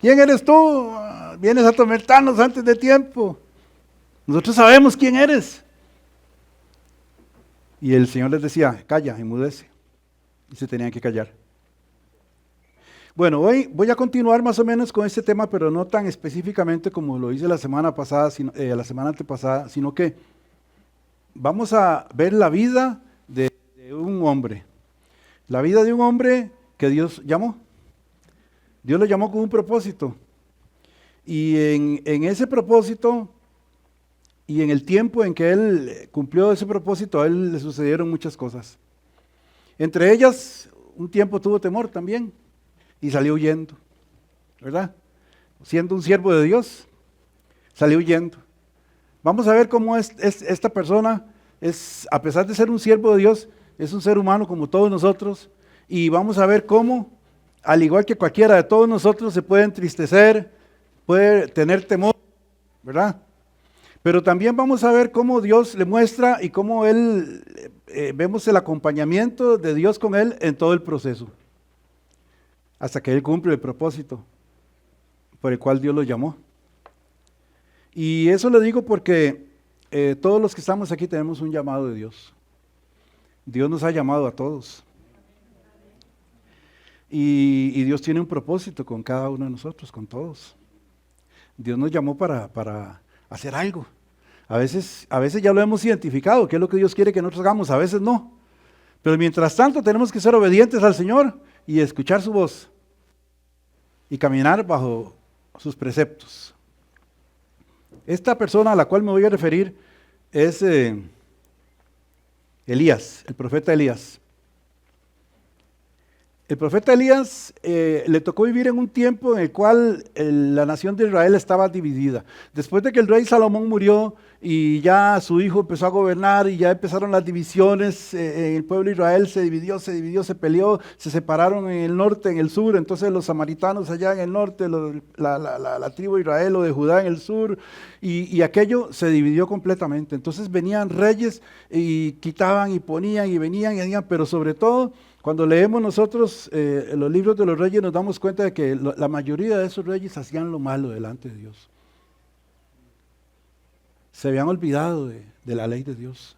¿Quién eres tú? Vienes a atormentarnos antes de tiempo. Nosotros sabemos quién eres. Y el Señor les decía, calla, enmudece. Y se tenían que callar. Bueno, hoy voy a continuar más o menos con este tema, pero no tan específicamente como lo hice la semana pasada, la semana antepasada, sino que vamos a ver la vida de un hombre. La vida de un hombre que Dios llamó. Dios lo llamó con un propósito. Y en ese propósito y en el tiempo en que él cumplió ese propósito, a él le sucedieron muchas cosas. Entre ellas, un tiempo tuvo temor también y salió huyendo, ¿verdad? Siendo un siervo de Dios, salió huyendo. Vamos a ver cómo esta persona es, a pesar de ser un siervo de Dios, es un ser humano como todos nosotros, y vamos a ver cómo, al igual que cualquiera de todos nosotros, se puede entristecer, puede tener temor, ¿verdad? Pero también vamos a ver cómo Dios le muestra y cómo vemos el acompañamiento de Dios con él en todo el proceso, hasta que él cumple el propósito por el cual Dios lo llamó. Y eso lo digo porque todos los que estamos aquí tenemos un llamado de Dios. Dios nos ha llamado a todos. Y Dios tiene un propósito con cada uno de nosotros, con todos. Dios nos llamó para hacer algo. A veces ya lo hemos identificado, qué es lo que Dios quiere que nosotros hagamos, a veces no. Pero mientras tanto tenemos que ser obedientes al Señor y escuchar su voz y caminar bajo sus preceptos. Esta persona a la cual me voy a referir es Elías, el profeta Elías. El profeta Elías le tocó vivir en un tiempo en el cual la nación de Israel estaba dividida. Después de que el rey Salomón murió y ya su hijo empezó a gobernar y ya empezaron las divisiones, el pueblo de Israel se dividió, se peleó, se separaron en el norte, en el sur. Entonces los samaritanos allá en el norte, la tribu de Israel o de Judá en el sur, y aquello se dividió completamente. Entonces venían reyes y quitaban y ponían y venían y venían, pero sobre todo cuando leemos nosotros los libros de los reyes nos damos cuenta de que la mayoría de esos reyes hacían lo malo delante de Dios. Se habían olvidado de la ley de Dios.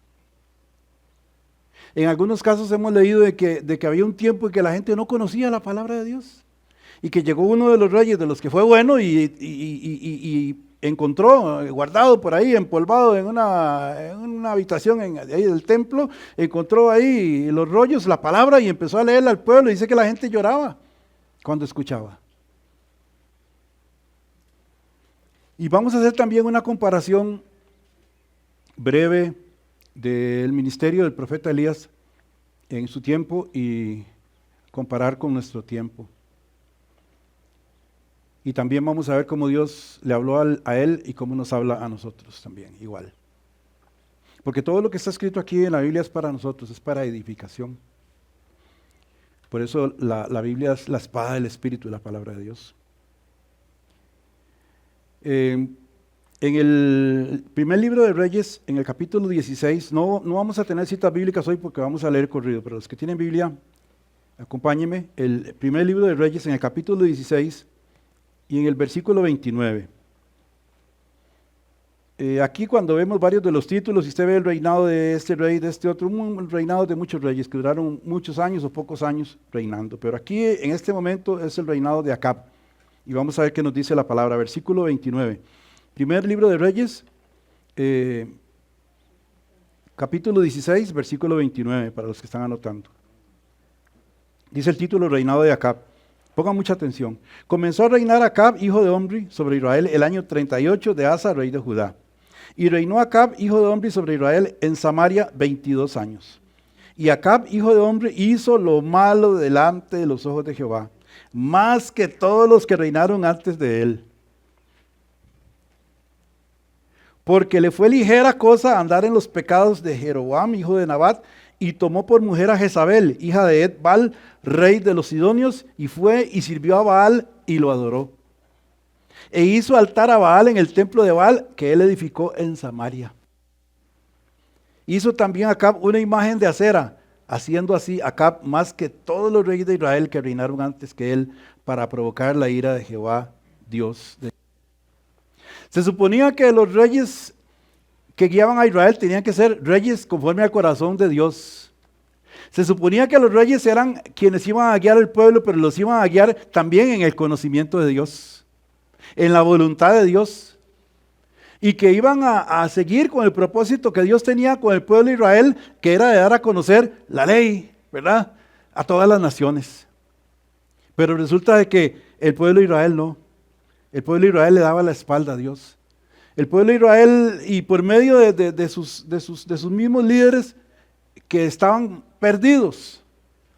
En algunos casos hemos leído de que había un tiempo en que la gente no conocía la palabra de Dios y que llegó uno de los reyes de los que fue bueno y encontró guardado por ahí, empolvado en una habitación ahí del templo, encontró ahí los rollos, la palabra, y empezó a leerla al pueblo. Y dice que la gente lloraba cuando escuchaba. Y vamos a hacer también una comparación breve del ministerio del profeta Elías en su tiempo y comparar con nuestro tiempo. Y también vamos a ver cómo Dios le habló a él y cómo nos habla a nosotros también, igual. Porque todo lo que está escrito aquí en la Biblia es para nosotros, es para edificación. Por eso la Biblia es la espada del Espíritu, la palabra de Dios. En el primer libro de Reyes, en el capítulo 16, no vamos a tener citas bíblicas hoy porque vamos a leer corrido, pero los que tienen Biblia, acompáñenme. El primer libro de Reyes, en el capítulo 16, y en el versículo 29. Aquí cuando vemos varios de los títulos, y usted ve el reinado de este rey, de este otro, un reinado de muchos reyes que duraron muchos años o pocos años reinando. Pero aquí en este momento es el reinado de Acab. Y vamos a ver qué nos dice la palabra. Versículo 29. Primer libro de Reyes, capítulo 16, versículo 29, para los que están anotando. Dice el título, reinado de Acab. Pongan mucha atención. Comenzó a reinar Acab, hijo de Omri, sobre Israel el año 38 de Asa, rey de Judá. Y reinó Acab, hijo de Omri, sobre Israel en Samaria 22 años. Y Acab, hijo de Omri, hizo lo malo delante de los ojos de Jehová, más que todos los que reinaron antes de él. Porque le fue ligera cosa andar en los pecados de Jeroboam, hijo de Nabat, y tomó por mujer a Jezabel, hija de Ed-Baal, rey de los Sidonios, y fue y sirvió a Baal y lo adoró. E hizo altar a Baal en el templo de Baal que él edificó en Samaria. Hizo también Acab una imagen de acera, haciendo así Acab más que todos los reyes de Israel que reinaron antes que él, para provocar la ira de Jehová Dios. Se suponía que los reyes que guiaban a Israel tenían que ser reyes conforme al corazón de Dios. Se suponía que los reyes eran quienes iban a guiar al pueblo, pero los iban a guiar también en el conocimiento de Dios, en la voluntad de Dios, y que iban a seguir con el propósito que Dios tenía con el pueblo de Israel, que era de dar a conocer la ley, ¿verdad?, a todas las naciones. Pero resulta de que el pueblo de Israel no. El pueblo de Israel le daba la espalda a Dios. El pueblo de Israel, y por medio de sus mismos líderes que estaban perdidos,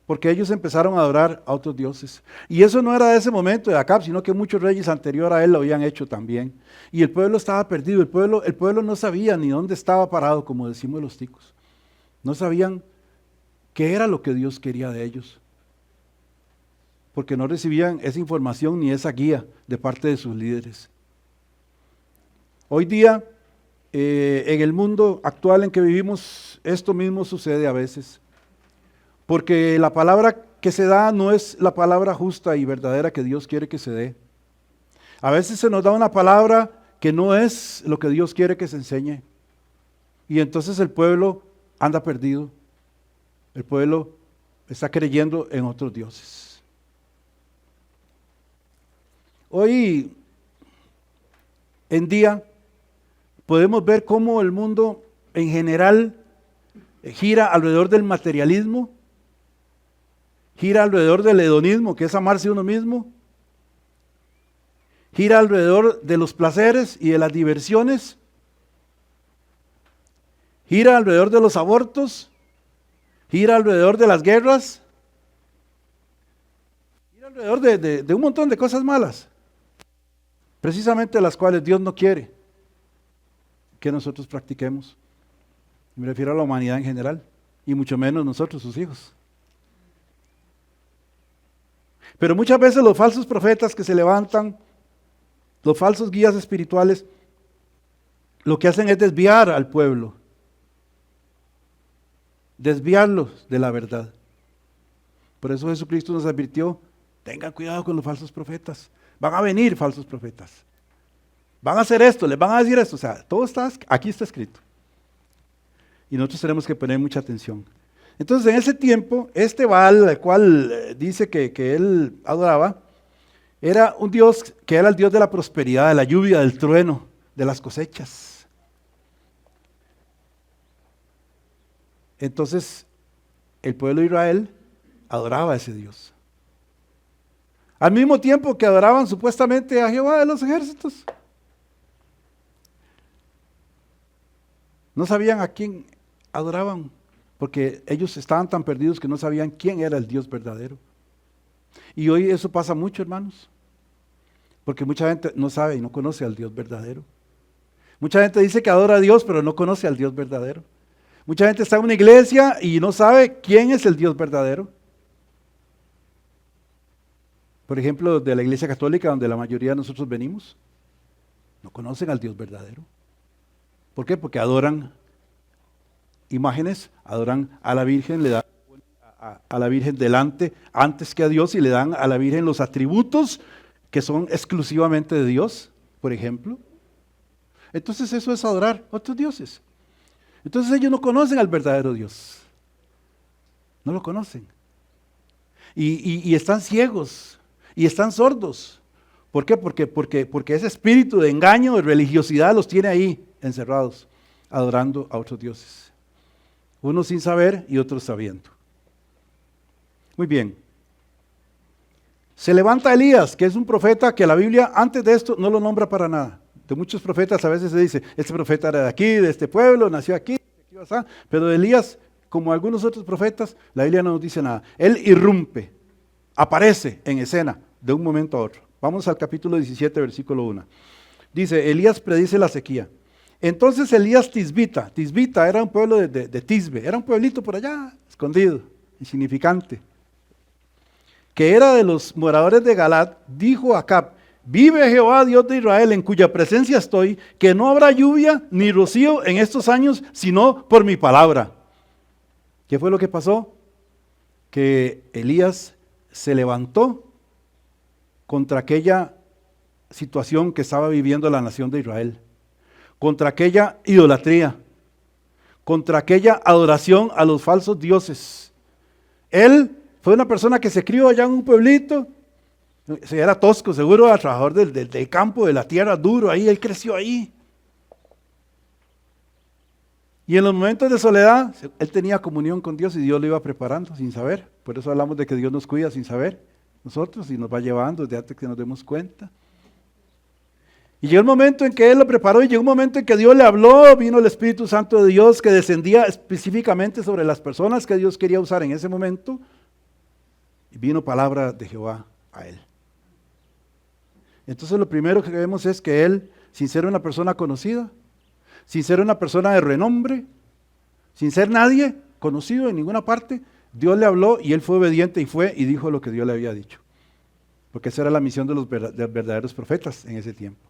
porque ellos empezaron a adorar a otros dioses. Y eso no era de ese momento de Acab, sino que muchos reyes anterior a él lo habían hecho también. Y el pueblo estaba perdido, el pueblo no sabía ni dónde estaba parado, como decimos los ticos. No sabían qué era lo que Dios quería de ellos, porque no recibían esa información ni esa guía de parte de sus líderes. Hoy día, en el mundo actual en que vivimos, esto mismo sucede a veces, porque la palabra que se da no es la palabra justa y verdadera que Dios quiere que se dé. A veces se nos da una palabra que no es lo que Dios quiere que se enseñe, y entonces el pueblo anda perdido. El pueblo está creyendo en otros dioses. Hoy en día podemos ver cómo el mundo en general gira alrededor del materialismo, gira alrededor del hedonismo, que es amarse uno mismo, gira alrededor de los placeres y de las diversiones, gira alrededor de los abortos, gira alrededor de las guerras, gira alrededor de un montón de cosas malas, precisamente las cuales Dios no quiere que nosotros practiquemos. Me refiero a la humanidad en general, y mucho menos nosotros, sus hijos. Pero muchas veces los falsos profetas que se levantan, los falsos guías espirituales, lo que hacen es desviar al pueblo, desviarlos de la verdad. Por eso Jesucristo nos advirtió: tengan cuidado con los falsos profetas. Van a venir falsos profetas. Van a hacer esto, les van a decir esto. O sea, todo está, aquí está escrito. Y nosotros tenemos que poner mucha atención. Entonces, en ese tiempo, este Baal, al cual dice que él adoraba, era un dios que era el dios de la prosperidad, de la lluvia, del trueno, de las cosechas. Entonces, el pueblo de Israel adoraba a ese Dios. Al mismo tiempo que adoraban supuestamente a Jehová de los ejércitos. No sabían a quién adoraban, porque ellos estaban tan perdidos que no sabían quién era el Dios verdadero. Y hoy eso pasa mucho, hermanos, porque mucha gente no sabe y no conoce al Dios verdadero. Mucha gente dice que adora a Dios, pero no conoce al Dios verdadero. Mucha gente está en una iglesia y no sabe quién es el Dios verdadero. Por ejemplo, de la iglesia católica, donde la mayoría de nosotros venimos, no conocen al Dios verdadero. ¿Por qué? Porque adoran imágenes, adoran a la Virgen, le dan a la Virgen delante antes que a Dios, y le dan a la Virgen los atributos que son exclusivamente de Dios, por ejemplo. Entonces eso es adorar a otros dioses. Entonces ellos no conocen al verdadero Dios. No lo conocen. Y están ciegos y están sordos. ¿Por qué? Porque ese espíritu de engaño, de religiosidad, los tiene ahí encerrados, adorando a otros dioses. Unos sin saber y otros sabiendo. Muy bien. Se levanta Elías, que es un profeta que la Biblia antes de esto no lo nombra para nada. De muchos profetas a veces se dice: este profeta era de aquí, de este pueblo, nació aquí, pero de Elías, como algunos otros profetas, la Biblia no nos dice nada. Él irrumpe, aparece en escena de un momento a otro. Vamos al capítulo 17, versículo 1. Dice: Elías predice la sequía. Entonces Elías Tisbita era un pueblo de Tisbe, era un pueblito por allá, escondido, insignificante, que era de los moradores de Galad, dijo a Acab: vive Jehová Dios de Israel, en cuya presencia estoy, que no habrá lluvia ni rocío en estos años, sino por mi palabra. ¿Qué fue lo que pasó? Que Elías se levantó contra aquella situación que estaba viviendo la nación de Israel, contra aquella idolatría, contra aquella adoración a los falsos dioses. Él fue una persona que se crió allá en un pueblito, era tosco, seguro, era trabajador del campo, de la tierra, duro ahí, él creció ahí. Y en los momentos de soledad, él tenía comunión con Dios y Dios lo iba preparando sin saber. Por eso hablamos de que Dios nos cuida sin saber, nosotros, y nos va llevando desde antes que nos demos cuenta. Y llegó el momento en que Él lo preparó y llegó un momento en que Dios le habló, vino el Espíritu Santo de Dios que descendía específicamente sobre las personas que Dios quería usar en ese momento. Y vino palabra de Jehová a él. Entonces lo primero que vemos es que él, sin ser una persona conocida, sin ser una persona de renombre, sin ser nadie conocido en ninguna parte, Dios le habló y él fue obediente y fue y dijo lo que Dios le había dicho. Porque esa era la misión de los verdaderos profetas en ese tiempo.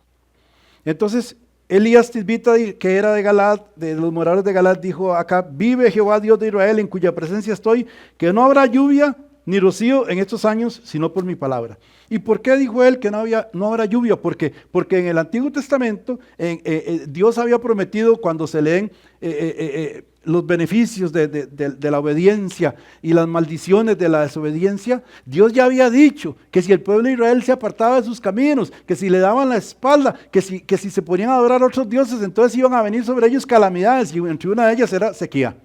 Entonces, Elías Tisbita, que era de Galaad, de los moradores de Galaad, dijo acá: vive Jehová Dios de Israel, en cuya presencia estoy, que no habrá lluvia ni rocío en estos años, sino por mi palabra. ¿Y por qué dijo él que no habrá lluvia? Porque en el Antiguo Testamento Dios había prometido, cuando se leen los beneficios de la obediencia y las maldiciones de la desobediencia, Dios ya había dicho que si el pueblo de Israel se apartaba de sus caminos, que si le daban la espalda, que si se ponían a adorar a otros dioses, entonces iban a venir sobre ellos calamidades, y entre una de ellas era sequía.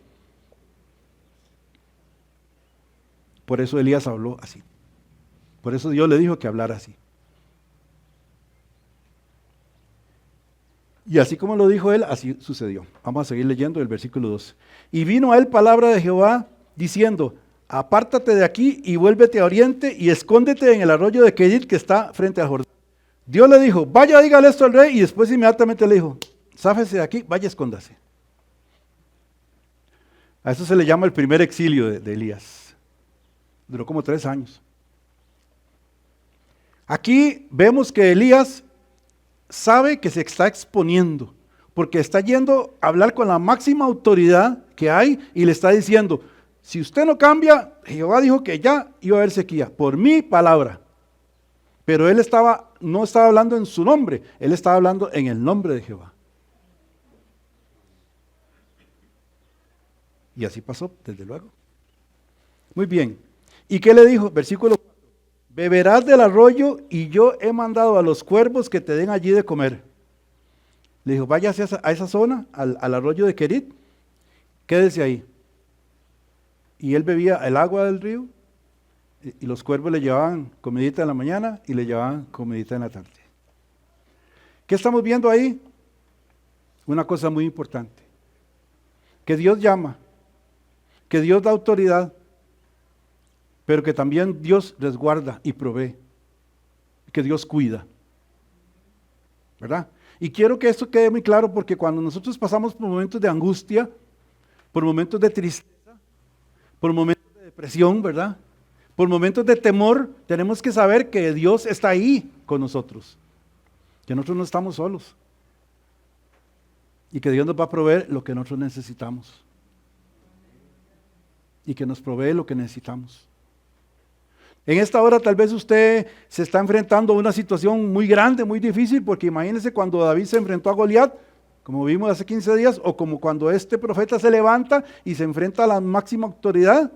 Por eso Elías habló así. Por eso Dios le dijo que hablara así. Y así como lo dijo él, así sucedió. Vamos a seguir leyendo el versículo 2. Y vino a él palabra de Jehová diciendo: apártate de aquí y vuélvete a oriente y escóndete en el arroyo de Kerit que está frente al Jordán. Dios le dijo: vaya, dígale esto al rey, y después inmediatamente le dijo: záfese de aquí, vaya, escóndase. A eso se le llama el primer exilio de Elías. Duró como 3 años. Aquí vemos que Elías sabe que se está exponiendo, porque está yendo a hablar con la máxima autoridad que hay y le está diciendo: si usted no cambia, Jehová dijo que ya iba a haber sequía, por mi palabra. Pero él no estaba hablando en su nombre, él estaba hablando en el nombre de Jehová. Y así pasó, desde luego. Muy bien. ¿Y qué le dijo? Versículo 4. Beberás del arroyo y yo he mandado a los cuervos que te den allí de comer. Le dijo: váyase a esa zona, al arroyo de Kerit, quédese ahí. Y él bebía el agua del río y los cuervos le llevaban comidita en la mañana y le llevaban comidita en la tarde. ¿Qué estamos viendo ahí? Una cosa muy importante. Que Dios llama, que Dios da autoridad, pero que también Dios resguarda y provee, que Dios cuida, ¿verdad? Y quiero que esto quede muy claro, porque cuando nosotros pasamos por momentos de angustia, por momentos de tristeza, por momentos de depresión, ¿verdad? Por momentos de temor, tenemos que saber que Dios está ahí con nosotros, que nosotros no estamos solos, y que Dios nos va a proveer lo que nosotros necesitamos, y que nos provee lo que necesitamos. En esta hora tal vez usted se está enfrentando a una situación muy grande, muy difícil, porque imagínese cuando David se enfrentó a Goliat, como vimos hace 15 días, o como cuando este profeta se levanta y se enfrenta a la máxima autoridad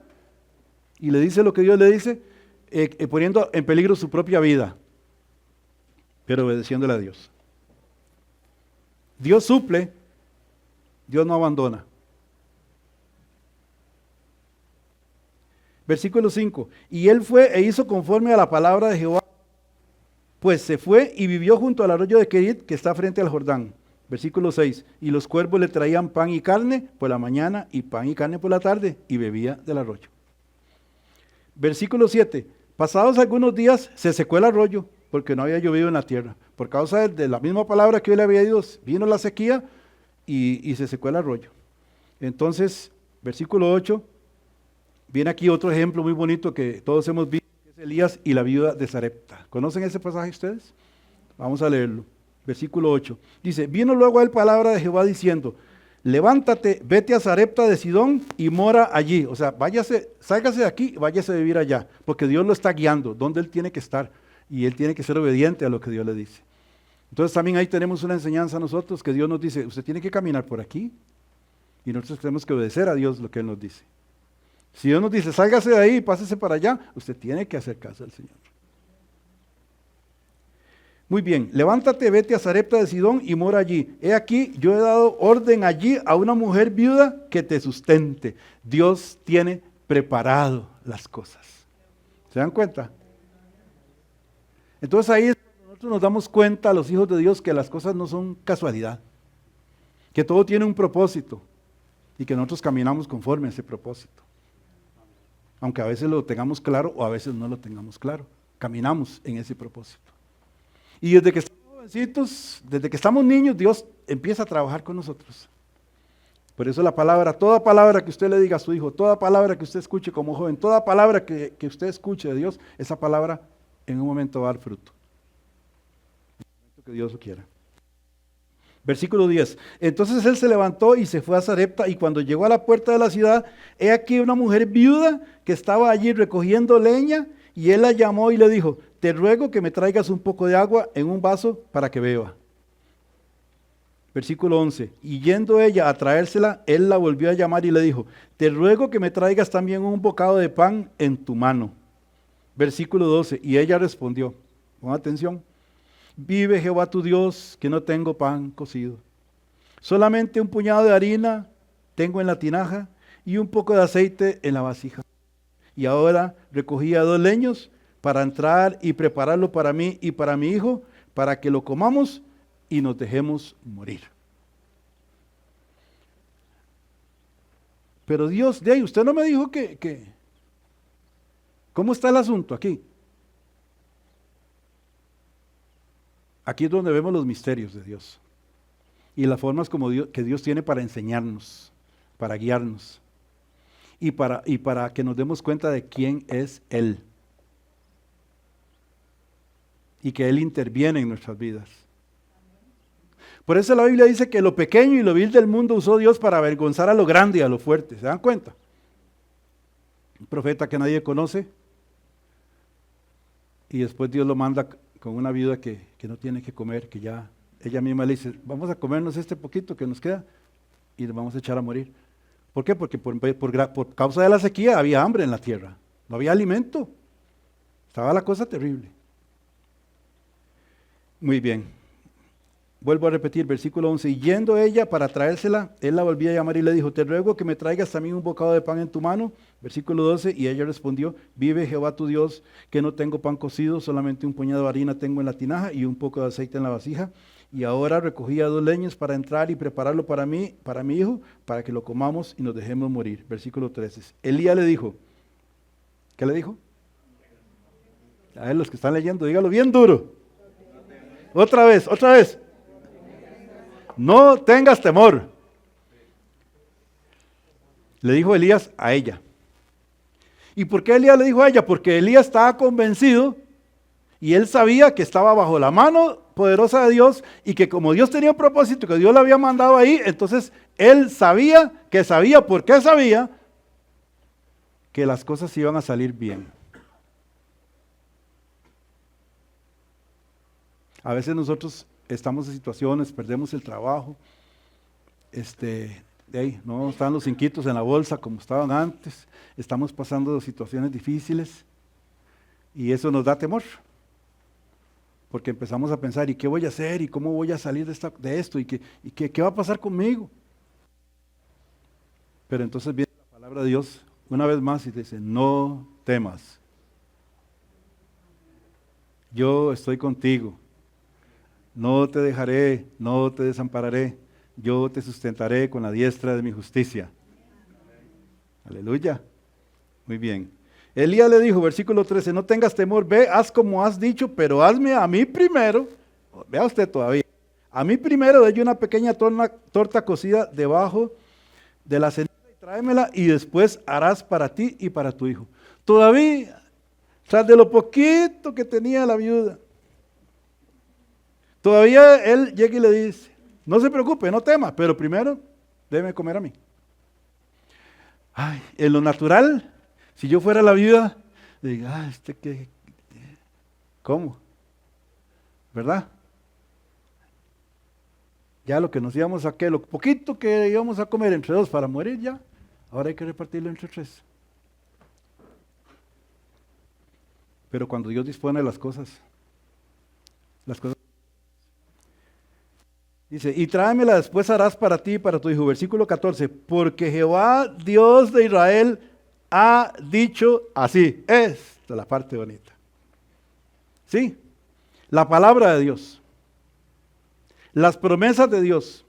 y le dice lo que Dios le dice, poniendo en peligro su propia vida, pero obedeciéndole a Dios. Dios suple, Dios no abandona. Versículo 5, y él fue e hizo conforme a la palabra de Jehová, pues se fue y vivió junto al arroyo de Kerit que está frente al Jordán. Versículo 6, y los cuervos le traían pan y carne por la mañana y pan y carne por la tarde, y bebía del arroyo. Versículo 7, pasados algunos días se secó el arroyo, porque no había llovido en la tierra. Por causa de la misma palabra que él había ido, vino la sequía y se secó el arroyo. Entonces, versículo 8, viene aquí otro ejemplo muy bonito que todos hemos visto, que es Elías y la viuda de Sarepta. ¿Conocen ese pasaje ustedes? Vamos a leerlo. Versículo 8. Dice: vino luego a él palabra de Jehová diciendo: levántate, vete a Sarepta de Sidón y mora allí. O sea, sálgase de aquí y váyase a vivir allá, porque Dios lo está guiando, donde él tiene que estar. y él tiene que ser obediente a lo que Dios le dice. Entonces también ahí tenemos una enseñanza nosotros que Dios nos dice, usted tiene que caminar por aquí y nosotros tenemos que obedecer a Dios lo que Él nos dice. Si Dios nos dice, sálgase de ahí y pásese para allá, usted tiene que hacer caso al Señor. Muy bien, levántate, vete a Sarepta de Sidón y mora allí. He aquí, yo he dado orden allí a una mujer viuda que te sustente. Dios tiene preparado las cosas. ¿Se dan cuenta? Entonces ahí es cuando nosotros nos damos cuenta, los hijos de Dios, que las cosas no son casualidad, que todo tiene un propósito y que nosotros caminamos conforme a ese propósito. Aunque a veces lo tengamos claro o a veces no lo tengamos claro, caminamos en ese propósito. Y desde que estamos jovencitos, desde que estamos niños, Dios empieza a trabajar con nosotros. Por eso la palabra, toda palabra que usted le diga a su hijo, toda palabra que usted escuche como joven, toda palabra que usted escuche de Dios, esa palabra en un momento va a dar fruto. En el momento que Dios lo quiera. Versículo 10. Entonces él se levantó y se fue a Sarepta, y cuando llegó a la puerta de la ciudad, he aquí una mujer viuda que estaba allí recogiendo leña, y él la llamó y le dijo, te ruego que me traigas un poco de agua en un vaso para que beba. Versículo 11. Y yendo ella a traérsela, él la volvió a llamar y le dijo, te ruego que me traigas también un bocado de pan en tu mano. Versículo 12. Y ella respondió, pon atención, vive Jehová tu Dios, que no tengo pan cocido. Solamente un puñado de harina tengo en la tinaja y un poco de aceite en la vasija. Y ahora recogía 2 leños para entrar y prepararlo para mí y para mi hijo, para que lo comamos y nos dejemos morir. Pero Dios, de ahí, usted no me dijo que ¿cómo está el asunto aquí? Aquí es donde vemos los misterios de Dios y las formas como que Dios tiene para enseñarnos, para guiarnos y para que nos demos cuenta de quién es Él y que Él interviene en nuestras vidas. Por eso la Biblia dice que lo pequeño y lo vil del mundo usó Dios para avergonzar a lo grande y a lo fuerte. ¿Se dan cuenta? Un profeta que nadie conoce y después Dios lo manda con una viuda que no tiene que comer, que ya ella misma le dice, vamos a comernos este poquito que nos queda y nos vamos a echar a morir. ¿Por qué? Porque por causa de la sequía había hambre en la tierra, no había alimento, estaba la cosa terrible. Muy bien, vuelvo a repetir, versículo 11, y yendo ella para traérsela, él la volvió a llamar y le dijo, te ruego que me traigas también un bocado de pan en tu mano. Versículo 12, y ella respondió, vive Jehová tu Dios, que no tengo pan cocido, solamente un puñado de harina tengo en la tinaja y un poco de aceite en la vasija. Y ahora recogía 2 leños para entrar y prepararlo para mí, para mi hijo, para que lo comamos y nos dejemos morir. Versículo 13. Elías le dijo, ¿qué le dijo? A ver, los que están leyendo, dígalo bien duro. Otra vez. No tengas temor. Le dijo Elías a ella. ¿Y por qué Elías le dijo a ella? Porque Elías estaba convencido y él sabía que estaba bajo la mano poderosa de Dios y que como Dios tenía un propósito, que Dios lo había mandado ahí, entonces él sabía que las cosas iban a salir bien. A veces nosotros estamos en situaciones, perdemos el trabajo, de ahí no están los cinquitos en la bolsa como estaban antes, estamos pasando situaciones difíciles y eso nos da temor. Porque empezamos a pensar, ¿y qué voy a hacer? ¿Y cómo voy a salir de esto? ¿Y qué va a pasar conmigo? Pero entonces viene la palabra de Dios una vez más y dice, no temas. Yo estoy contigo. No te dejaré, no te desampararé. Yo te sustentaré con la diestra de mi justicia. Aleluya. Muy bien. Elías le dijo, versículo 13, no tengas temor, ve, haz como has dicho, pero hazme a mí primero, vea usted todavía, a mí primero de una pequeña torta cocida debajo de la ceniza y tráemela y después harás para ti y para tu hijo. Todavía, tras de lo poquito que tenía la viuda, todavía él llega y le dice, no se preocupe, no tema, pero primero déme comer a mí. Ay, en lo natural, si yo fuera la viuda, diga, ¿Cómo? ¿Verdad? Ya lo que nos íbamos a lo poquito que íbamos a comer entre dos para morir ya, ahora hay que repartirlo entre tres. Pero cuando Dios dispone las cosas. Dice, y tráemela después harás para ti y para tu hijo. Versículo 14, porque Jehová, Dios de Israel, ha dicho así. Esta es la parte bonita. ¿Sí? La palabra de Dios. Las promesas de Dios.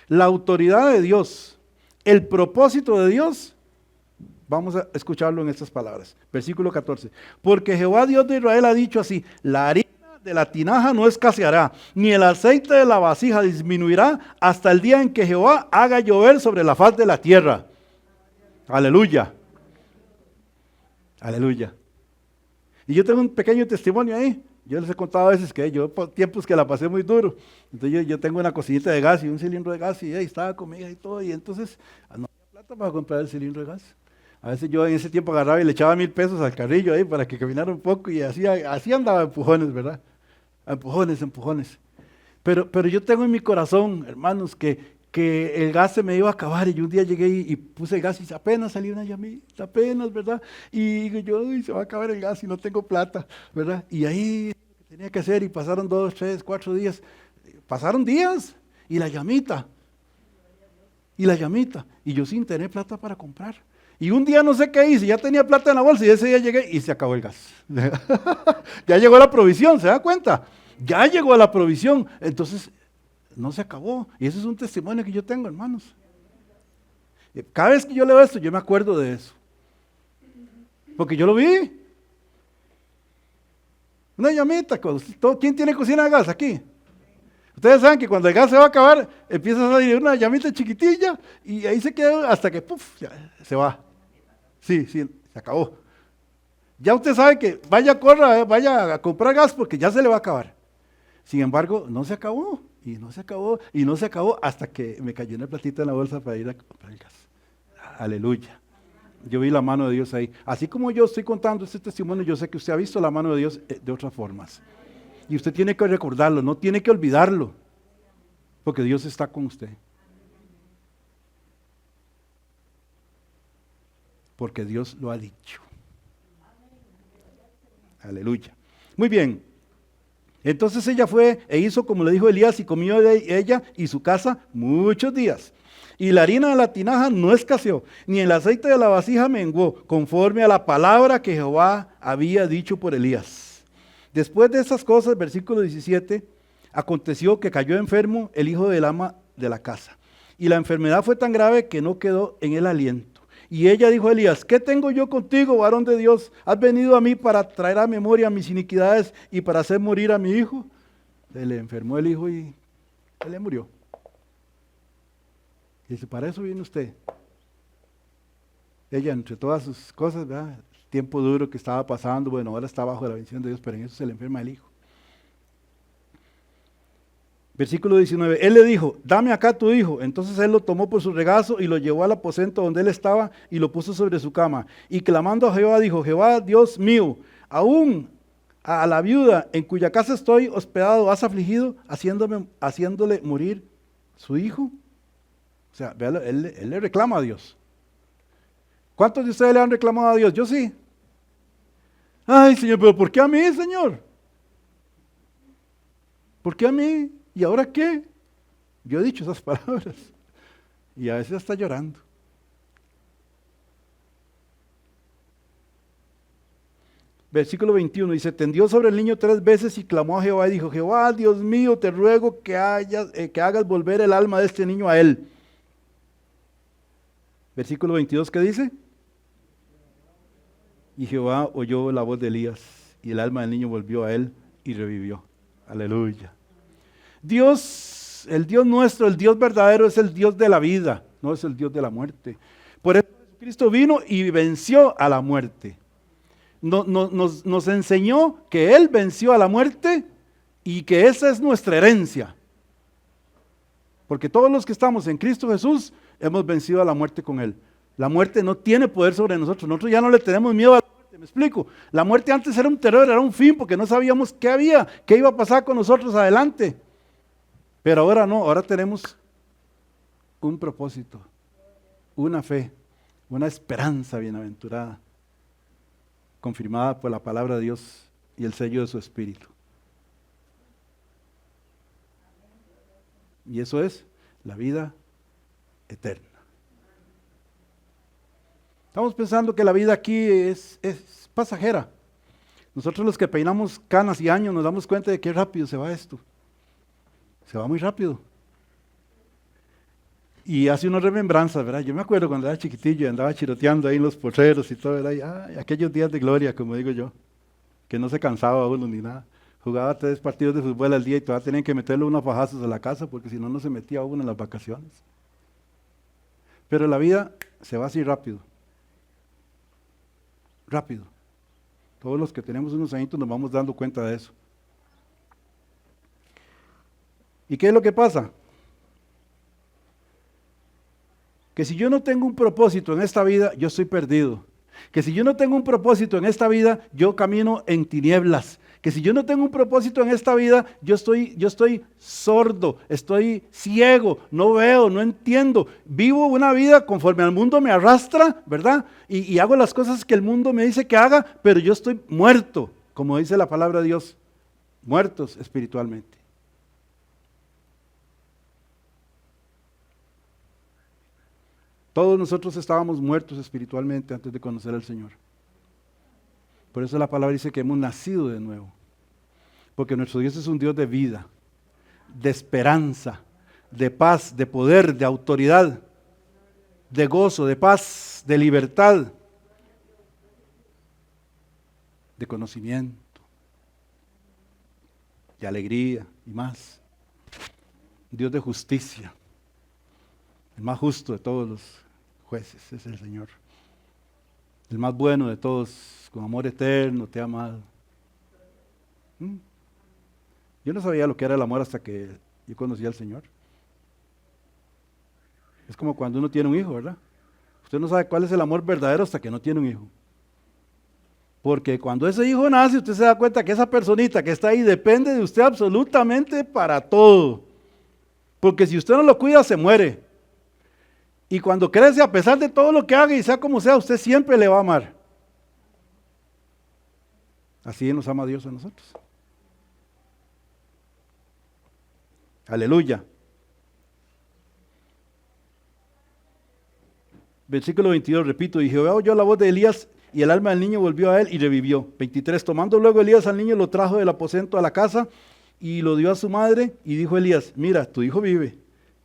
La autoridad de Dios. El propósito de Dios. Vamos a escucharlo en estas palabras. Versículo 14. Porque Jehová, Dios de Israel, ha dicho así, la harina de la tinaja no escaseará, ni el aceite de la vasija disminuirá hasta el día en que Jehová haga llover sobre la faz de la tierra. Aleluya. Aleluya. Y yo tengo un pequeño testimonio ahí. Yo les he contado a veces que yo por tiempos que la pasé muy duro. Entonces yo tengo una cocinita de gas y un cilindro de gas y ahí estaba conmigo y todo. Y entonces no había plata para comprar el cilindro de gas. A veces yo en ese tiempo agarraba y le echaba 1,000 pesos al carrillo ahí para que caminara un poco y así andaba empujones, ¿verdad? Empujones. Pero yo tengo en mi corazón, hermanos, que el gas se me iba a acabar y yo un día llegué y puse el gas y apenas salió una llamita, apenas, ¿verdad? Y digo yo, uy, se va a acabar el gas y no tengo plata, ¿verdad? Y ahí lo que tenía que hacer y pasaron 2, 3, 4 días, pasaron días y la llamita, y yo sin tener plata para comprar. Y un día no sé qué hice, ya tenía plata en la bolsa y ese día llegué y se acabó el gas. Ya llegó la provisión, ¿se da cuenta? Ya llegó la provisión, entonces no se acabó. Y ese es un testimonio que yo tengo, hermanos. Cada vez que yo leo esto, yo me acuerdo de eso. Porque yo lo vi. Una llamita, ¿quién tiene cocina de gas aquí? Ustedes saben que cuando el gas se va a acabar, empieza a salir una llamita chiquitilla y ahí se queda hasta que ¡puf! Ya, se va. Sí, se acabó. Ya usted sabe que vaya a comprar gas porque ya se le va a acabar. Sin embargo, no se acabó, y no se acabó hasta que me cayó una platita en la bolsa para ir a comprar el gas. Aleluya. Yo vi la mano de Dios ahí. Así como yo estoy contando este testimonio, yo sé que usted ha visto la mano de Dios de otras formas. Y usted tiene que recordarlo, no tiene que olvidarlo, porque Dios está con usted. Porque Dios lo ha dicho. Aleluya. Muy bien. Entonces ella fue e hizo como le dijo Elías y comió de ella y su casa muchos días. Y la harina de la tinaja no escaseó, ni el aceite de la vasija menguó, conforme a la palabra que Jehová había dicho por Elías. Después de esas cosas, versículo 17, aconteció que cayó enfermo el hijo del ama de la casa. Y la enfermedad fue tan grave que no quedó en él aliento. Y ella dijo a Elías, ¿qué tengo yo contigo, varón de Dios? ¿Has venido a mí para traer a memoria mis iniquidades y para hacer morir a mi hijo? Se le enfermó el hijo y se le murió. Y dice, para eso viene usted. Ella, entre todas sus cosas, ¿verdad? El tiempo duro que estaba pasando, bueno, ahora está bajo la bendición de Dios, pero en eso se le enferma el hijo. Versículo 19, él le dijo, dame acá tu hijo. Entonces él lo tomó por su regazo y lo llevó al aposento donde él estaba y lo puso sobre su cama. Y clamando a Jehová dijo, Jehová Dios mío, aún a la viuda en cuya casa estoy hospedado has afligido, haciéndole morir su hijo. O sea, véalo, él le reclama a Dios. ¿Cuántos de ustedes le han reclamado a Dios? Yo sí. Ay, Señor, pero ¿por qué a mí, Señor? ¿Por qué a mí? ¿Y ahora qué? Yo he dicho esas palabras y a veces está llorando. Versículo 21 dice, tendió sobre el niño 3 veces y clamó a Jehová y dijo, Jehová, Dios mío, te ruego que hagas volver el alma de este niño a él. Versículo 22, ¿qué dice? Y Jehová oyó la voz de Elías y el alma del niño volvió a él y revivió. Aleluya. Dios, el Dios nuestro, el Dios verdadero es el Dios de la vida, no es el Dios de la muerte. Por eso Jesucristo vino y venció a la muerte. Nos enseñó que Él venció a la muerte y que esa es nuestra herencia. Porque todos los que estamos en Cristo Jesús hemos vencido a la muerte con Él. La muerte no tiene poder sobre nosotros. Nosotros ya no le tenemos miedo a la muerte. ¿Me explico? La muerte antes era un terror, era un fin, porque no sabíamos qué había, qué iba a pasar con nosotros adelante. Pero ahora no, ahora tenemos un propósito, una fe, una esperanza bienaventurada, confirmada por la palabra de Dios y el sello de su Espíritu. Y eso es la vida eterna. Estamos pensando que la vida aquí es pasajera. Nosotros los que peinamos canas y años nos damos cuenta de qué rápido se va esto. Se va muy rápido. Y hace unas remembranzas, ¿verdad? Yo me acuerdo cuando era chiquitillo y andaba chiroteando ahí en los potreros y todo, ¿verdad? Y, aquellos días de gloria, como digo yo, que no se cansaba uno ni nada. Jugaba 3 partidos de fútbol al día y todavía tenían que meterle unos fajazos a la casa porque si no, no se metía uno en las vacaciones. Pero la vida se va así rápido. Rápido. Todos los que tenemos unos añitos nos vamos dando cuenta de eso. ¿Y qué es lo que pasa? Que si yo no tengo un propósito en esta vida, yo estoy perdido. Que si yo no tengo un propósito en esta vida, yo camino en tinieblas. Que si yo no tengo un propósito en esta vida, yo estoy sordo, estoy ciego, no veo, no entiendo. Vivo una vida conforme al mundo me arrastra, ¿verdad? Y hago las cosas que el mundo me dice que haga, pero yo estoy muerto, como dice la palabra de Dios, muertos espiritualmente. Todos nosotros estábamos muertos espiritualmente antes de conocer al Señor. Por eso la palabra dice que hemos nacido de nuevo. Porque nuestro Dios es un Dios de vida, de esperanza, de paz, de poder, de autoridad, de gozo, de paz, de libertad, de conocimiento, de alegría y más. Dios de justicia, el más justo de todos los jueces es el Señor. El más bueno de todos, con amor eterno te ha amado. Yo no sabía lo que era el amor hasta que yo conocí al Señor. Es como cuando uno tiene un hijo, ¿verdad? Usted no sabe cuál es el amor verdadero hasta que no tiene un hijo. Porque cuando ese hijo nace, usted se da cuenta que esa personita que está ahí depende de usted absolutamente para todo. Porque si usted no lo cuida, se muere. Y cuando crece, a pesar de todo lo que haga y sea como sea, usted siempre le va a amar. Así nos ama Dios a nosotros. Aleluya. Versículo 22, repito, y Jehová oyó la voz de Elías y el alma del niño volvió a él y revivió. 23, tomando luego Elías al niño, lo trajo del aposento a la casa y lo dio a su madre y dijo Elías, mira, tu hijo vive.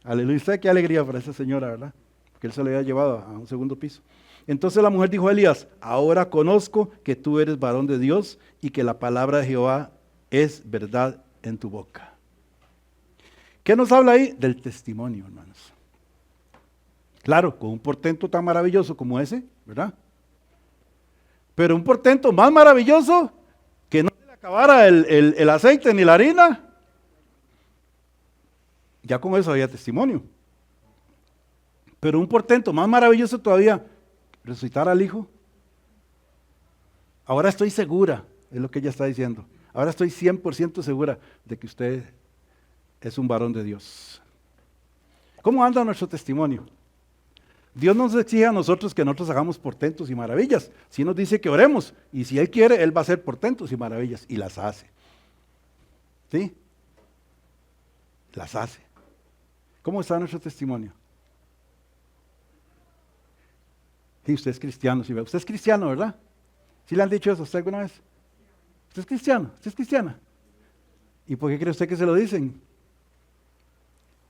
Aleluya, ¿sabe qué alegría para esa señora, verdad? Porque él se lo había llevado a un segundo piso. Entonces la mujer dijo a Elías, ahora conozco que tú eres varón de Dios y que la palabra de Jehová es verdad en tu boca. ¿Qué nos habla ahí? Del testimonio, hermanos. Claro, con un portento tan maravilloso como ese, ¿verdad? Pero un portento más maravilloso que no se le acabara el aceite ni la harina. Ya con eso había testimonio. Pero un portento más maravilloso todavía, resucitar al Hijo. Ahora estoy segura, es lo que ella está diciendo. Ahora estoy 100% segura de que usted es un varón de Dios. ¿Cómo anda nuestro testimonio? Dios nos exige a nosotros que nosotros hagamos portentos y maravillas. Si nos dice que oremos, y si Él quiere, Él va a hacer portentos y maravillas, y las hace. ¿Sí? Las hace. ¿Cómo está nuestro testimonio? Sí, usted es cristiano, ¿sí? Usted es cristiano, ¿verdad? ¿Sí le han dicho eso a usted alguna vez? ¿Usted es cristiano? ¿Usted es cristiana? ¿Y por qué cree usted que se lo dicen?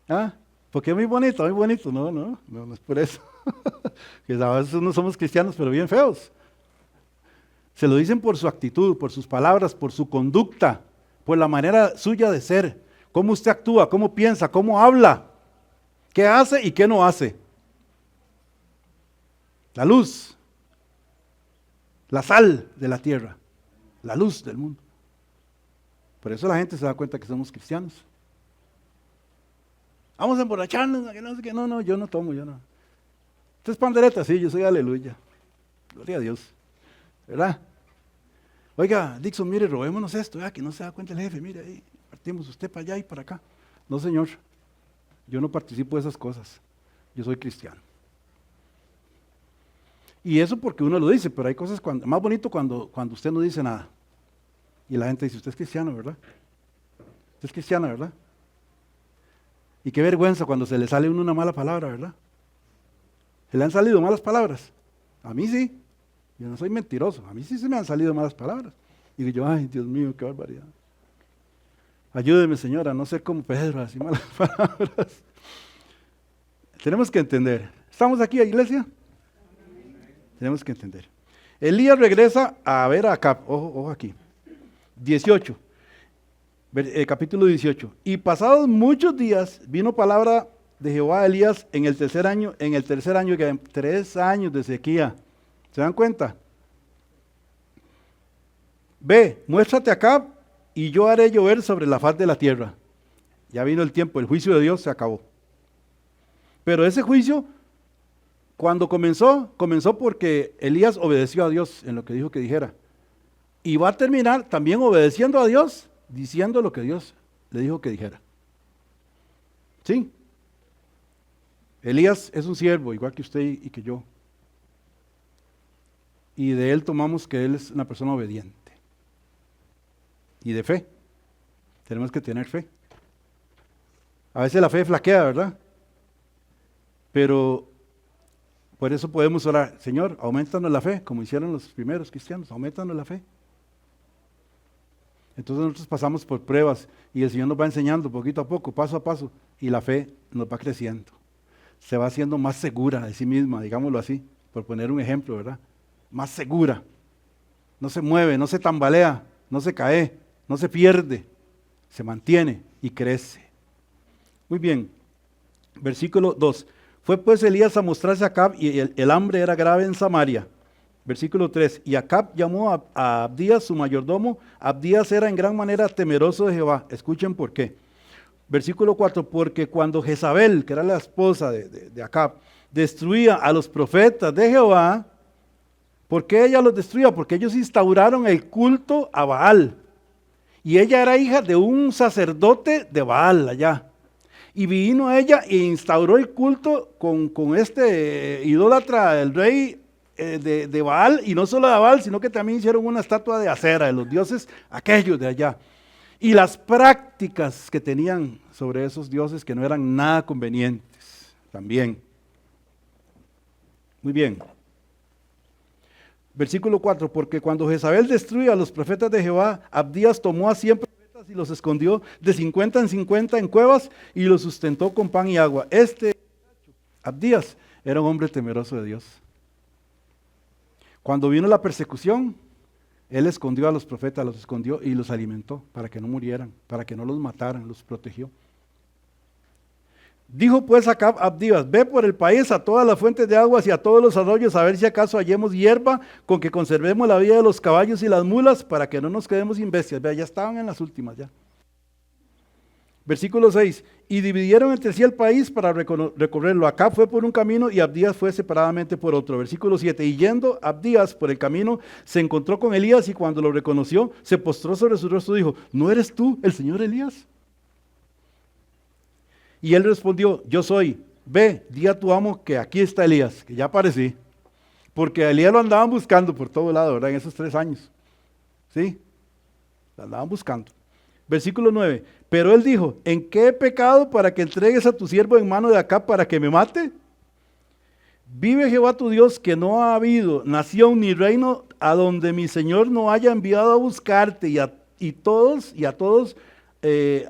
¿Ah? Porque es muy bonito, muy bonito. No es por eso. Que a veces no somos cristianos, pero bien feos. Se lo dicen por su actitud, por sus palabras, por su conducta, por la manera suya de ser. Cómo usted actúa, cómo piensa, cómo habla, qué hace y qué no hace. La luz, la sal de la tierra, la luz del mundo. Por eso la gente se da cuenta que somos cristianos. Vamos a emborracharnos, que no sé qué. No, yo no tomo, yo no. ¿Usted es pandereta? Sí, yo soy aleluya. Gloria a Dios. ¿Verdad? Oiga, Dixon, mire, robémonos esto, que no se da cuenta el jefe, mire, ahí partimos usted para allá y para acá. No, señor, yo no participo de esas cosas, yo soy cristiano. Y eso porque uno lo dice, pero hay cosas más bonito cuando usted no dice nada. Y la gente dice, usted es cristiano, ¿verdad? Usted es cristiana, ¿verdad? Y qué vergüenza cuando se le sale a uno una mala palabra, ¿verdad? ¿Se le han salido malas palabras? A mí sí. Yo no soy mentiroso. A mí sí se me han salido malas palabras. Y digo yo, ay, Dios mío, qué barbaridad. Ayúdeme, señora, a no ser como Pedro, así malas palabras. Tenemos que entender. ¿Estamos aquí, iglesia? Tenemos que entender. Elías regresa a ver a Acab. Ojo aquí. 18. Capítulo 18. Y pasados muchos días vino palabra de Jehová a Elías en el tercer año, que 3 años de sequía. ¿Se dan cuenta? Ve, muéstrate acá y yo haré llover sobre la faz de la tierra. Ya vino el tiempo, el juicio de Dios se acabó. Pero ese juicio, cuando comenzó porque Elías obedeció a Dios en lo que dijo que dijera. Y va a terminar también obedeciendo a Dios, diciendo lo que Dios le dijo que dijera. ¿Sí? Elías es un siervo, igual que usted y que yo. Y de él tomamos que él es una persona obediente. Y de fe. Tenemos que tener fe. A veces la fe flaquea, ¿verdad? Pero por eso podemos orar, Señor, aumentanos la fe, como hicieron los primeros cristianos, aumentanos la fe. Entonces nosotros pasamos por pruebas y el Señor nos va enseñando poquito a poco, paso a paso, y la fe nos va creciendo. Se va haciendo más segura de sí misma, digámoslo así, por poner un ejemplo, ¿verdad? Más segura. No se mueve, no se tambalea, no se cae, no se pierde, se mantiene y crece. Muy bien, versículo 2. Fue pues Elías a mostrarse a Acab y el hambre era grave en Samaria. Versículo 3. Y Acab llamó a Abdías, su mayordomo. Abdías era en gran manera temeroso de Jehová. Escuchen por qué. Versículo 4. Porque cuando Jezabel, que era la esposa de Acab, destruía a los profetas de Jehová, ¿por qué ella los destruía? Porque ellos instauraron el culto a Baal. Y ella era hija de un sacerdote de Baal allá. Y vino ella e instauró el culto con este idólatra, el rey de Baal, y no solo de Baal, sino que también hicieron una estatua de Acera, de los dioses aquellos de allá. Y las prácticas que tenían sobre esos dioses que no eran nada convenientes también. Muy bien. Versículo 4, porque cuando Jezabel destruye a los profetas de Jehová, Abdías tomó a 100 profetas y los escondió de 50 en 50 en cuevas y los sustentó con pan y agua. Abdías, era un hombre temeroso de Dios. Cuando vino la persecución, él escondió a los profetas, los escondió y los alimentó para que no murieran, para que no los mataran, los protegió. Dijo pues Acab a Abdías, ve por el país a todas las fuentes de aguas y a todos los arroyos a ver si acaso hallemos hierba con que conservemos la vida de los caballos y las mulas para que no nos quedemos sin bestias. Vea, ya estaban en las últimas ya. Versículo 6, y dividieron entre sí el país para recorrerlo. Acab fue por un camino y Abdías fue separadamente por otro. Versículo 7, y yendo Abdías por el camino, se encontró con Elías y cuando lo reconoció, se postró sobre su rostro y dijo, ¿no eres tú el señor Elías? Y él respondió, yo soy, ve, di a tu amo que aquí está Elías, que ya aparecí. Porque a Elías lo andaban buscando por todo lado, ¿verdad? En esos 3 años. ¿Sí? Lo andaban buscando. Versículo 9, pero él dijo, ¿en qué he pecado para que entregues a tu siervo en mano de Acab para que me mate? Vive Jehová tu Dios que no ha habido nación ni reino a donde mi Señor no haya enviado a buscarte. Y a todos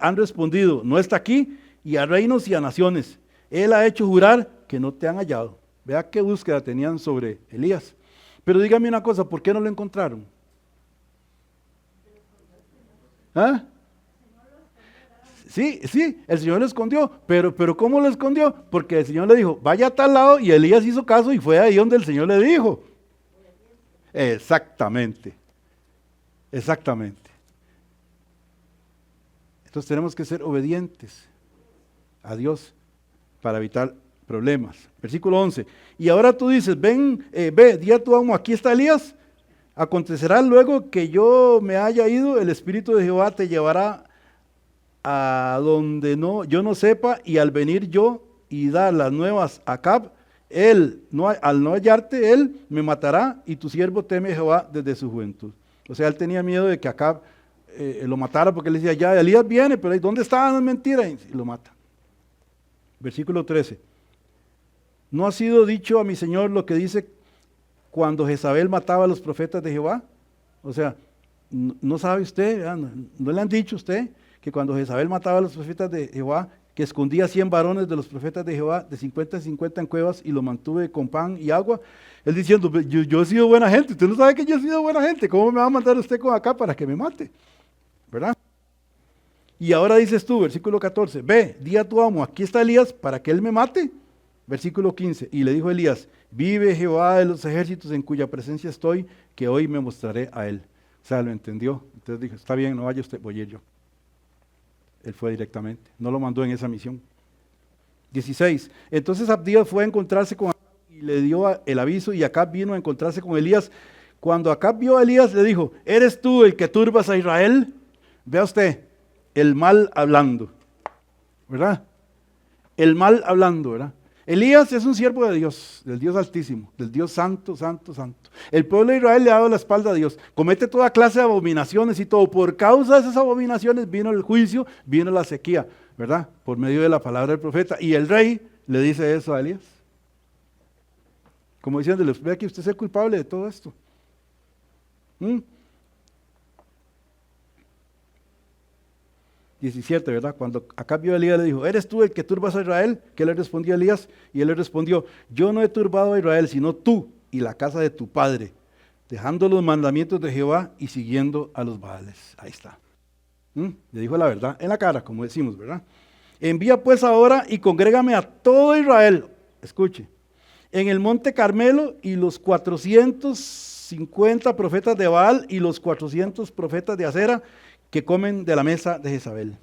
han respondido, no está aquí, y a reinos y a naciones. Él ha hecho jurar que no te han hallado. Vea qué búsqueda tenían sobre Elías. Pero dígame una cosa, ¿por qué no lo encontraron? ¿Ah? Sí, el Señor lo escondió, pero ¿cómo lo escondió? Porque el Señor le dijo, vaya a tal lado, y Elías hizo caso y fue ahí donde el Señor le dijo. Exactamente. Entonces tenemos que ser obedientes a Dios para evitar problemas. Versículo 11. Y ahora tú dices, ve, di a tu amo, aquí está Elías. Acontecerá luego que yo me haya ido, el Espíritu de Jehová te llevará a donde yo no sepa, y al venir yo y dar las nuevas a Acab, al no hallarte, él me matará, y tu siervo teme a Jehová desde su juventud. O sea, él tenía miedo de que Acab lo matara, porque él decía, ya Elías viene, pero ¿dónde está? No es mentira, y lo mata. Versículo 13. ¿No ha sido dicho a mi Señor lo que dice cuando Jezabel mataba a los profetas de Jehová? O sea, no sabe usted, no le han dicho a usted que cuando Jezabel mataba a los profetas de Jehová, que escondía 100 varones de los profetas de Jehová, de 50 en 50 en cuevas, y lo mantuve con pan y agua? Él diciendo, yo he sido buena gente, usted no sabe que yo he sido buena gente, ¿cómo me va a mandar usted con acá para que me mate? ¿Verdad? Y ahora dices tú, versículo 14, ve, di a tu amo, aquí está Elías para que él me mate. Versículo 15, y le dijo Elías, vive Jehová de los ejércitos en cuya presencia estoy, que hoy me mostraré a él. O sea, lo entendió. Entonces dijo, está bien, no vaya usted, voy a ir yo. Él fue directamente, no lo mandó en esa misión. 16, entonces Abdías fue a encontrarse con Acab y le dio el aviso, y Acab vino a encontrarse con Elías. Cuando Acab vio a Elías, le dijo, ¿eres tú el que turbas a Israel? Vea usted, el mal hablando, ¿verdad? El mal hablando, ¿verdad? Elías es un siervo de Dios, del Dios Altísimo, del Dios Santo, Santo, Santo. El pueblo de Israel le ha dado la espalda a Dios, comete toda clase de abominaciones y todo. Por causa de esas abominaciones vino el juicio, vino la sequía, ¿verdad? Por medio de la palabra del profeta. Y el rey le dice eso a Elías. Como diciéndole, vea que usted es el culpable de todo esto. 17, ¿verdad? Cuando Acab vio a Elías, le dijo, ¿eres tú el que turbas a Israel? ¿Qué le respondió a Elías? Y él le respondió, yo no he turbado a Israel, sino tú y la casa de tu padre, dejando los mandamientos de Jehová y siguiendo a los Baales. Ahí está. Le dijo la verdad en la cara, como decimos, ¿verdad? Envía pues ahora y congrégame a todo Israel, escuche, en el monte Carmelo, y los 450 profetas de Baal y los 400 profetas de Acera, que comen de la mesa de Jezabel.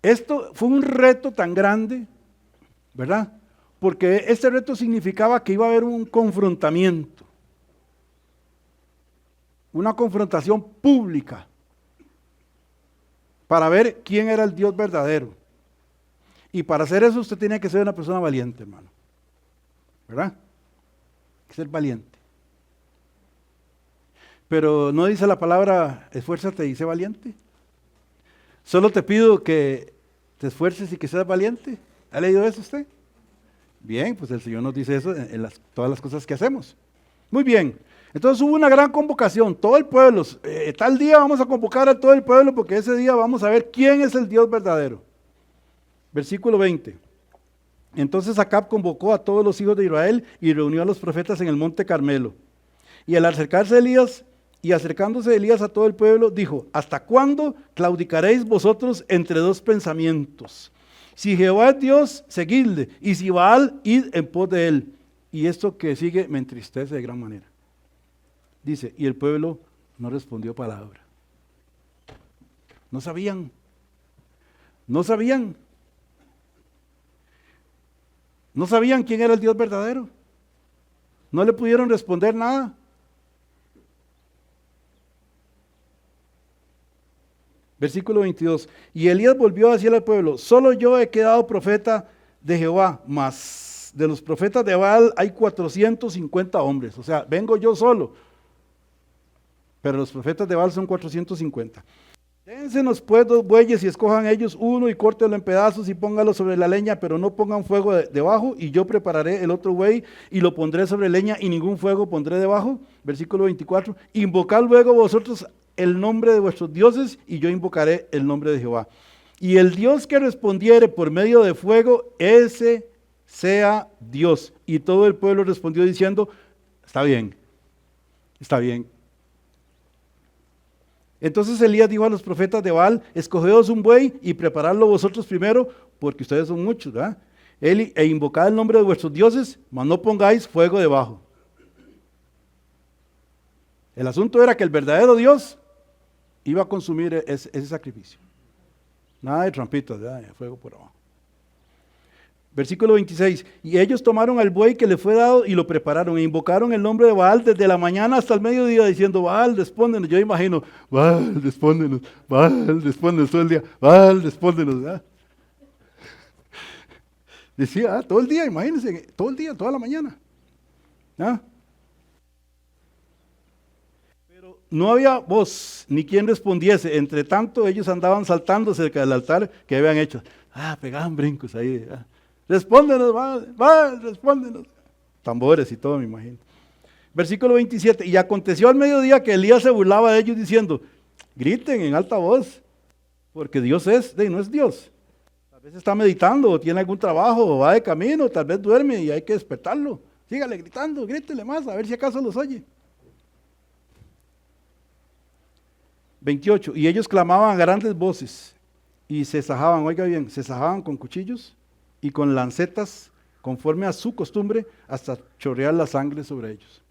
Esto fue un reto tan grande, ¿verdad? Porque este reto significaba que iba a haber un confrontamiento, una confrontación pública, para ver quién era el Dios verdadero. Y para hacer eso usted tiene que ser una persona valiente, hermano, ¿verdad? Hay que ser valiente. Pero no dice la palabra, esfuérzate y sé valiente. Solo te pido que te esfuerces y que seas valiente. ¿Ha leído eso usted? Bien, pues el Señor nos dice eso en todas las cosas que hacemos. Muy bien, entonces hubo una gran convocación, todo el pueblo, tal día vamos a convocar a todo el pueblo porque ese día vamos a ver quién es el Dios verdadero. Versículo 20. Entonces Acab convocó a todos los hijos de Israel y reunió a los profetas en el monte Carmelo. Y al acercarse Elías, y acercándose Elías a todo el pueblo, dijo, ¿hasta cuándo claudicaréis vosotros entre dos pensamientos? Si Jehová es Dios, seguidle, y si Baal, id en pos de él. Y esto que sigue me entristece de gran manera. Dice, y el pueblo no respondió palabra. No sabían. No sabían. No sabían quién era el Dios verdadero. No le pudieron responder nada. Versículo 22. Y Elías volvió a decir al pueblo, solo yo he quedado profeta de Jehová, mas de los profetas de Baal hay 450 hombres. O sea, vengo yo solo. Pero los profetas de Baal son 450. Dénsenos pues 2 bueyes y escojan ellos uno y córtenlo en pedazos y póngalo sobre la leña, pero no pongan fuego debajo, y yo prepararé el otro buey y lo pondré sobre leña y ningún fuego pondré debajo. Versículo 24. Invocad luego vosotros el nombre de vuestros dioses y yo invocaré el nombre de Jehová. Y el Dios que respondiere por medio de fuego, ese sea Dios. Y todo el pueblo respondió diciendo, está bien, está bien. Entonces Elías dijo a los profetas de Baal, escogeos un buey y preparadlo vosotros primero, porque ustedes son muchos, ¿verdad? E invocad el nombre de vuestros dioses, mas no pongáis fuego debajo. El asunto era que el verdadero Dios iba a consumir ese sacrificio. Nada de trampitas, ¿verdad? De fuego por abajo. Versículo 26. Y ellos tomaron al buey que le fue dado y lo prepararon e invocaron el nombre de Baal desde la mañana hasta el mediodía diciendo, Baal, respóndenos. Yo imagino, Baal, respóndenos, Baal, respóndenos todo el día, Baal, respóndenos. ¿Verdad? Decía, todo el día, imagínense, todo el día, toda la mañana. ¿Ah? Pero no había voz ni quien respondiese. Entre tanto, ellos andaban saltando cerca del altar que habían hecho. Pegaban brincos ahí. Respóndenos, va, respóndenos. Tambores y todo, me imagino. Versículo 27. Y aconteció al mediodía que Elías se burlaba de ellos diciendo, griten en alta voz, porque Dios no es Dios. Tal vez está meditando, o tiene algún trabajo, o va de camino, tal vez duerme y hay que despertarlo. Sígale gritando, grítele más, a ver si acaso los oye. 28. Y ellos clamaban a grandes voces y se sajaban, oiga bien, se sajaban con cuchillos y con lancetas conforme a su costumbre hasta chorrear la sangre sobre ellos.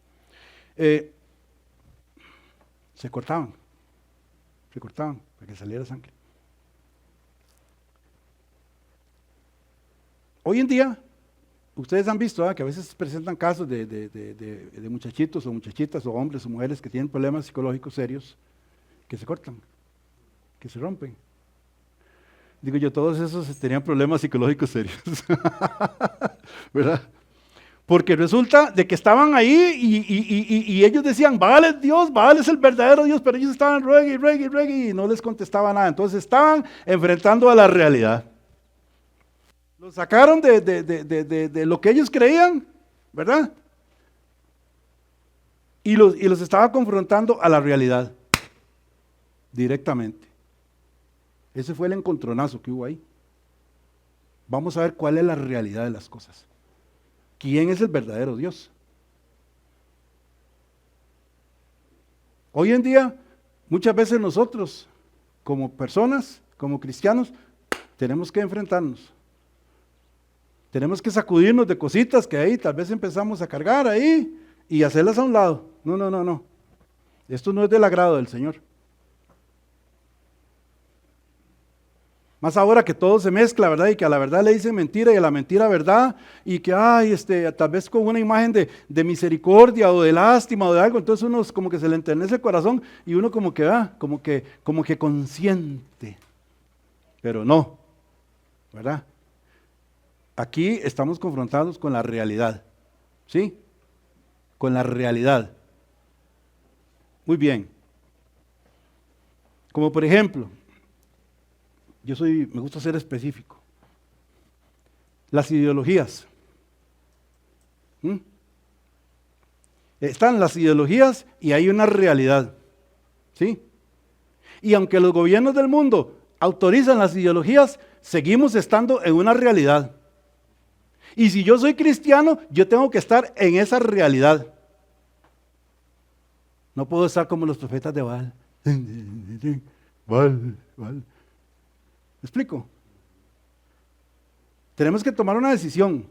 Se cortaban para que saliera sangre. Hoy en día, ustedes han visto que a veces presentan casos de muchachitos o muchachitas o hombres o mujeres que tienen problemas psicológicos serios, que se cortan, que se rompen. Digo yo, todos esos tenían problemas psicológicos serios, ¿verdad? Porque resulta de que estaban ahí y ellos decían, Baal es Dios, Baal es el verdadero Dios, pero ellos estaban ruegue y no les contestaba nada. Entonces estaban enfrentando a la realidad. Los sacaron de lo que ellos creían, ¿verdad? Y los estaba confrontando a la realidad, directamente. Ese fue el encontronazo que hubo ahí. Vamos a ver cuál es la realidad de las cosas. ¿Quién es el verdadero Dios? Hoy en día, muchas veces nosotros, como personas, como cristianos, tenemos que enfrentarnos. Tenemos que sacudirnos de cositas que ahí tal vez empezamos a cargar ahí y hacerlas a un lado. No. Esto no es del agrado del Señor. Más ahora que todo se mezcla, ¿verdad? Y que a la verdad le dicen mentira y a la mentira verdad. Y que, tal vez con una imagen de misericordia o de lástima o de algo. Entonces uno como que se le enternece el corazón y uno como que consiente. Pero no, ¿verdad? Aquí estamos confrontados con la realidad, ¿sí? Con la realidad. Muy bien. Como por ejemplo, me gusta ser específico. Las ideologías. Están las ideologías y hay una realidad, ¿sí? Y aunque los gobiernos del mundo autorizan las ideologías, seguimos estando en una realidad. Y si yo soy cristiano, yo tengo que estar en esa realidad. No puedo estar como los profetas de Baal. Baal. ¿Me explico? Tenemos que tomar una decisión.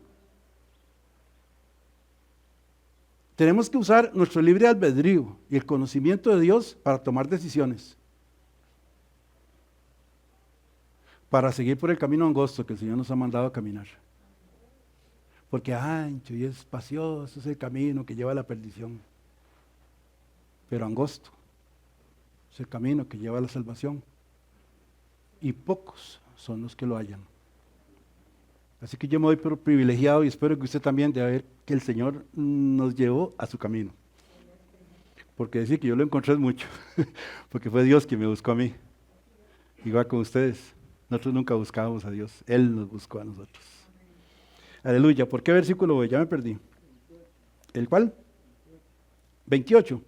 Tenemos que usar nuestro libre albedrío y el conocimiento de Dios para tomar decisiones. Para seguir por el camino angosto que el Señor nos ha mandado a caminar. Porque ancho y espacioso es el camino que lleva a la perdición. Pero angosto es el camino que lleva a la salvación. Y pocos son los que lo hallan. Así que yo me doy por privilegiado y espero que usted también de ver que el Señor nos llevó a su camino. Porque decir que yo lo encontré es mucho. Porque fue Dios quien me buscó a mí. Igual con ustedes. Nosotros nunca buscábamos a Dios. Él nos buscó a nosotros. Aleluya. ¿Por qué versículo voy? Ya me perdí. ¿El cuál? 28.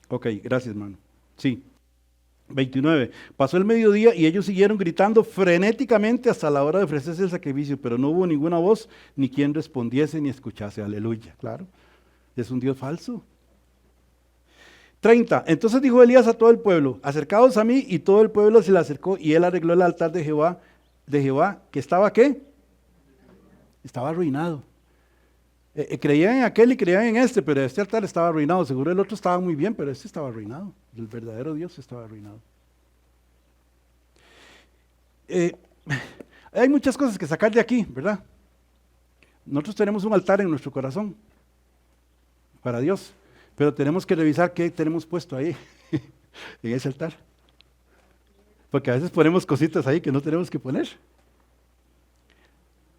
Ok, gracias, hermano. Sí. 29. Pasó el mediodía y ellos siguieron gritando frenéticamente hasta la hora de ofrecerse el sacrificio, pero no hubo ninguna voz, ni quien respondiese ni escuchase. Aleluya. Claro. Es un Dios falso. 30. Entonces dijo Elías a todo el pueblo, acercaos a mí, y todo el pueblo se le acercó, y él arregló el altar de Jehová, que estaba ¿qué? Estaba arruinado. Creían en aquel y creían en este, pero este altar estaba arruinado. Seguro el otro estaba muy bien, pero este estaba arruinado. El verdadero Dios estaba arruinado. Hay muchas cosas que sacar de aquí, ¿verdad? nosotros tenemos un altar en nuestro corazón para Dios, pero tenemos que revisar qué tenemos puesto ahí, en ese altar. Porque a veces ponemos cositas ahí que no tenemos que poner.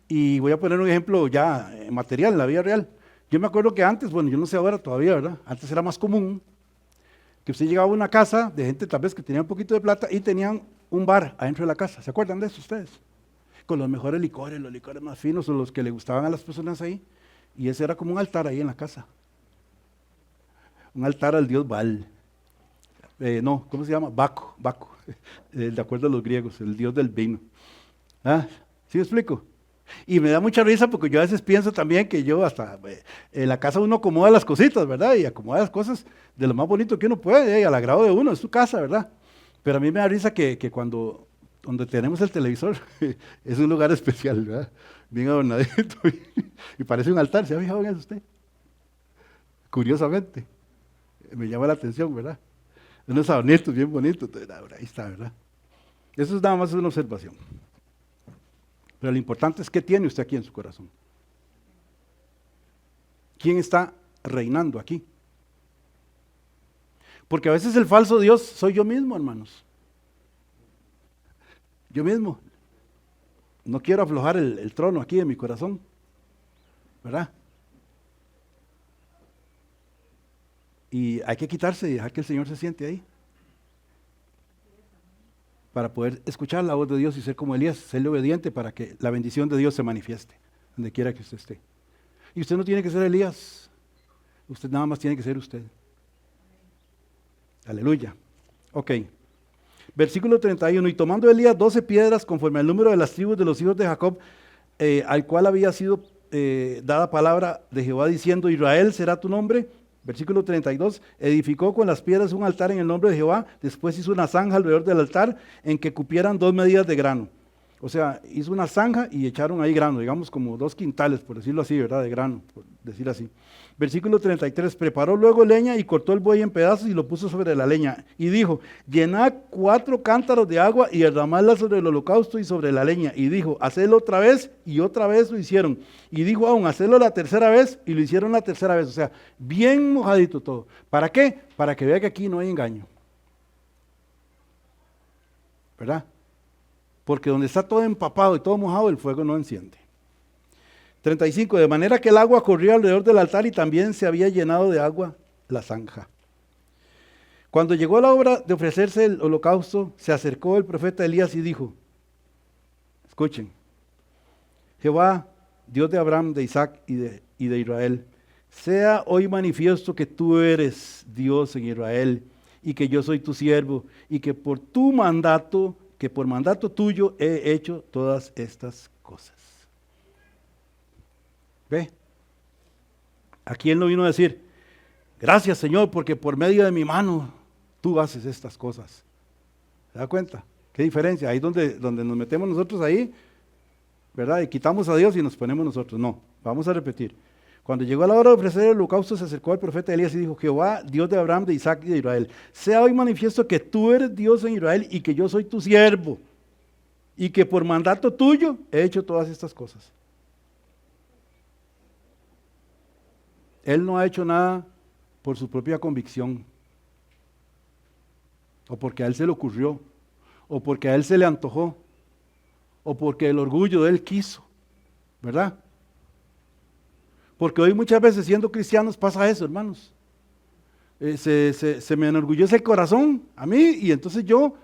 Y voy a poner un ejemplo ya material, en la vida real. Yo me acuerdo que antes, bueno, yo no sé ahora todavía, ¿verdad? Antes era más común que usted llegaba a una casa de gente tal vez que tenía un poquito de plata y tenían un bar adentro de la casa. ¿Se acuerdan de eso ustedes? Con los mejores licores, los licores más finos o los que le gustaban a las personas ahí. Y ese era como un altar ahí en la casa. Un altar al dios Baal. No, ¿cómo se llama? Baco, de acuerdo a los griegos, el dios del vino. ¿Ah? ¿Sí me explico? Y me da mucha risa porque yo a veces pienso también que yo hasta en la casa uno acomoda las cositas, ¿verdad? Y acomoda las cosas de lo más bonito que uno puede, al agrado de uno, es su casa, ¿verdad? Pero a mí me da risa que cuando donde tenemos el televisor es un lugar especial, ¿verdad? Bien adornadito y parece un altar, ¿se ha fijado en eso usted? Curiosamente, me llama la atención, ¿verdad? Unos adornitos bien bonitos, ahí está, ¿verdad? Eso es nada más una observación. Pero lo importante es qué tiene usted aquí en su corazón. ¿Quién está reinando aquí? Porque a veces el falso Dios soy yo mismo, hermanos. Yo mismo. No quiero aflojar el trono aquí en mi corazón, ¿verdad? Y hay que quitarse y dejar que el Señor se siente ahí. Para poder escuchar la voz de Dios y ser como Elías, serle obediente para que la bendición de Dios se manifieste, donde quiera que usted esté. Y usted no tiene que ser Elías, usted nada más tiene que ser usted. Aleluya. Ok. Versículo 31. Y tomando Elías 12 piedras conforme al número de las tribus de los hijos de Jacob, al cual había sido dada palabra de Jehová diciendo, Israel será tu nombre. Versículo 32, edificó con las piedras un altar en el nombre de Jehová, después hizo una zanja alrededor del altar en que cupieran 2 medidas de grano. O sea, hizo una zanja y echaron ahí grano, digamos como 2 quintales, por decirlo así, ¿verdad? De grano, por decir así. Versículo 33, preparó luego leña y cortó el buey en pedazos y lo puso sobre la leña. Y dijo, llenad 4 cántaros de agua y derramadla sobre el holocausto y sobre la leña. Y dijo, hacedlo otra vez, y otra vez lo hicieron. Y dijo aún, hacedlo la tercera vez, y lo hicieron la tercera vez. O sea, bien mojadito todo. ¿Para qué? Para que vea que aquí no hay engaño. ¿Verdad? Porque donde está todo empapado y todo mojado, el fuego no enciende. 35, de manera que el agua corría alrededor del altar y también se había llenado de agua la zanja. Cuando llegó la hora de ofrecerse el holocausto, se acercó el profeta Elías y dijo, escuchen, Jehová, Dios de Abraham, de Isaac y de Israel, sea hoy manifiesto que tú eres Dios en Israel y que yo soy tu siervo y que por tu mandato, que por mandato tuyo he hecho todas estas cosas. ¿Ve? Aquí él no vino a decir, gracias Señor, porque por medio de mi mano tú haces estas cosas. ¿Se da cuenta? ¿Qué diferencia? Ahí donde nos metemos nosotros ahí, ¿verdad? Y quitamos a Dios y nos ponemos nosotros. No, vamos a repetir. Cuando llegó la hora de ofrecer el holocausto, se acercó al profeta Elías y dijo, Jehová, Dios de Abraham, de Isaac y de Israel, sea hoy manifiesto que tú eres Dios en Israel y que yo soy tu siervo y que por mandato tuyo he hecho todas estas cosas. Él no ha hecho nada por su propia convicción, o porque a él se le ocurrió, o porque a él se le antojó, o porque el orgullo de él quiso, ¿verdad? Porque hoy muchas veces siendo cristianos pasa eso, hermanos. Se me enorgullece el corazón a mí y entonces yo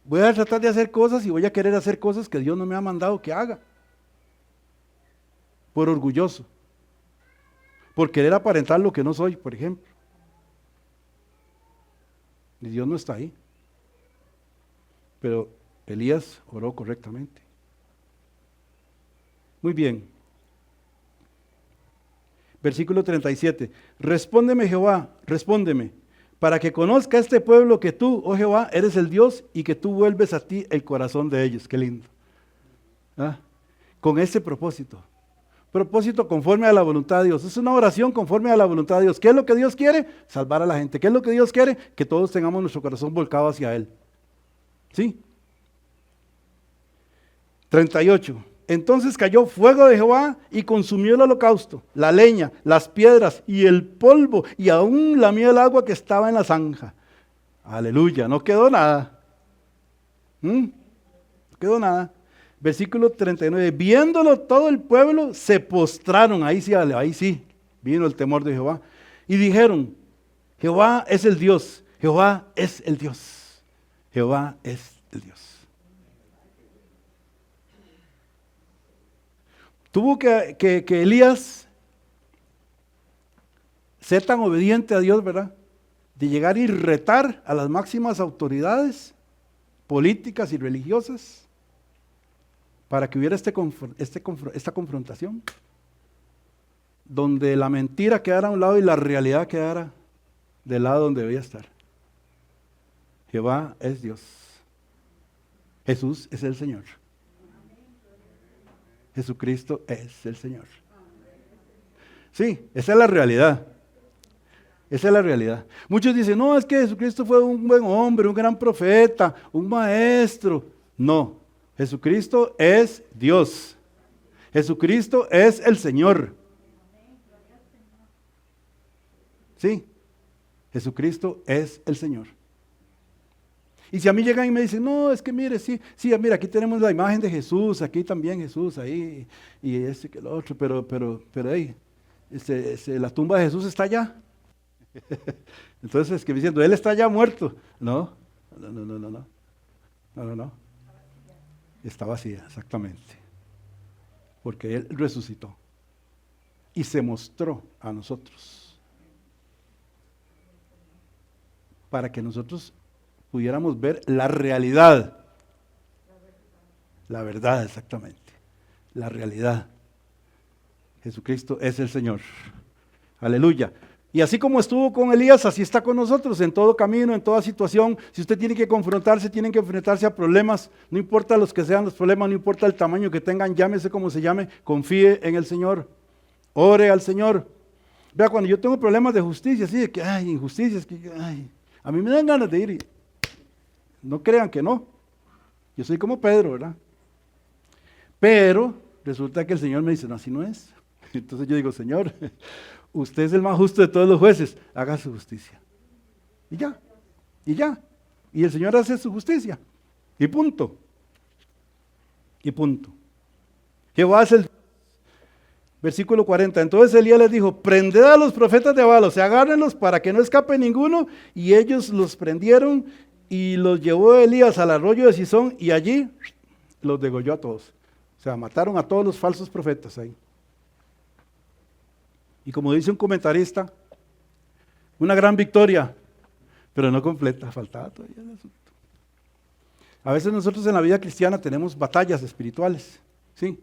voy a tratar de hacer cosas y voy a querer hacer cosas que Dios no me ha mandado que haga. Por orgulloso. Por querer aparentar lo que no soy, por ejemplo. Y Dios no está ahí. Pero Elías oró correctamente. Muy bien. Versículo 37. Respóndeme Jehová, respóndeme, para que conozca este pueblo que tú, oh Jehová, eres el Dios y que tú vuelves a ti el corazón de ellos. Qué lindo. ¿Ah? Con ese propósito. Propósito conforme a la voluntad de Dios. Es una oración conforme a la voluntad de Dios. ¿Qué es lo que Dios quiere? Salvar a la gente. ¿Qué es lo que Dios quiere? Que todos tengamos nuestro corazón volcado hacia Él. ¿Sí? 38. Entonces cayó fuego de Jehová y consumió el holocausto, la leña, las piedras y el polvo, y aún lamió el agua que estaba en la zanja. Aleluya, no quedó nada. No quedó nada. Versículo 39, viéndolo todo el pueblo se postraron, ahí sí, vino el temor de Jehová, y dijeron, Jehová es el Dios, Jehová es el Dios, Jehová es el Dios. Tuvo que Elías ser tan obediente a Dios, ¿verdad? De llegar y retar a las máximas autoridades políticas y religiosas para que hubiera esta confrontación, donde la mentira quedara a un lado y la realidad quedara del lado donde debía estar. Jehová es Dios. Jesús es el Señor. Jesucristo es el Señor. Sí, esa es la realidad. Esa es la realidad. Muchos dicen, no, es que Jesucristo fue un buen hombre, un gran profeta, un maestro. No, Jesucristo es Dios. Jesucristo es el Señor. Sí, Jesucristo es el Señor. Y si a mí llegan y me dicen, no, es que mire, sí, mira, aquí tenemos la imagen de Jesús, aquí también Jesús, ahí, y este que el otro, pero ahí, la tumba de Jesús está allá. Entonces, es que me diciendo, Él está ya muerto. No. Está vacía, exactamente. Porque Él resucitó y se mostró a nosotros para que nosotros pudiéramos ver la realidad. La verdad, exactamente. La realidad. Jesucristo es el Señor. Aleluya. Y así como estuvo con Elías, así está con nosotros en todo camino, en toda situación. Si usted tiene que confrontarse, tienen que enfrentarse a problemas, no importa los que sean los problemas, no importa el tamaño que tengan, llámese como se llame, confíe en el Señor. Ore al Señor. Vea, cuando yo tengo problemas de justicia, así de que, injusticias, a mí me dan ganas de ir y no crean que no. Yo soy como Pedro, ¿verdad? Pero resulta que el Señor me dice, no, así no es. Entonces yo digo, Señor, usted es el más justo de todos los jueces, haga su justicia. Y ya. Y el Señor hace su justicia. Y punto. Jehová es el... Versículo 40. Entonces Elías les dijo, prended a los profetas de Baal, o sea, agárrenlos para que no escape ninguno. Y ellos los prendieron y los llevó Elías al arroyo de Cisón y allí los degolló a todos. O sea, mataron a todos los falsos profetas ahí. Y como dice un comentarista, una gran victoria, pero no completa, faltaba todavía el asunto. A veces nosotros en la vida cristiana tenemos batallas espirituales, ¿sí?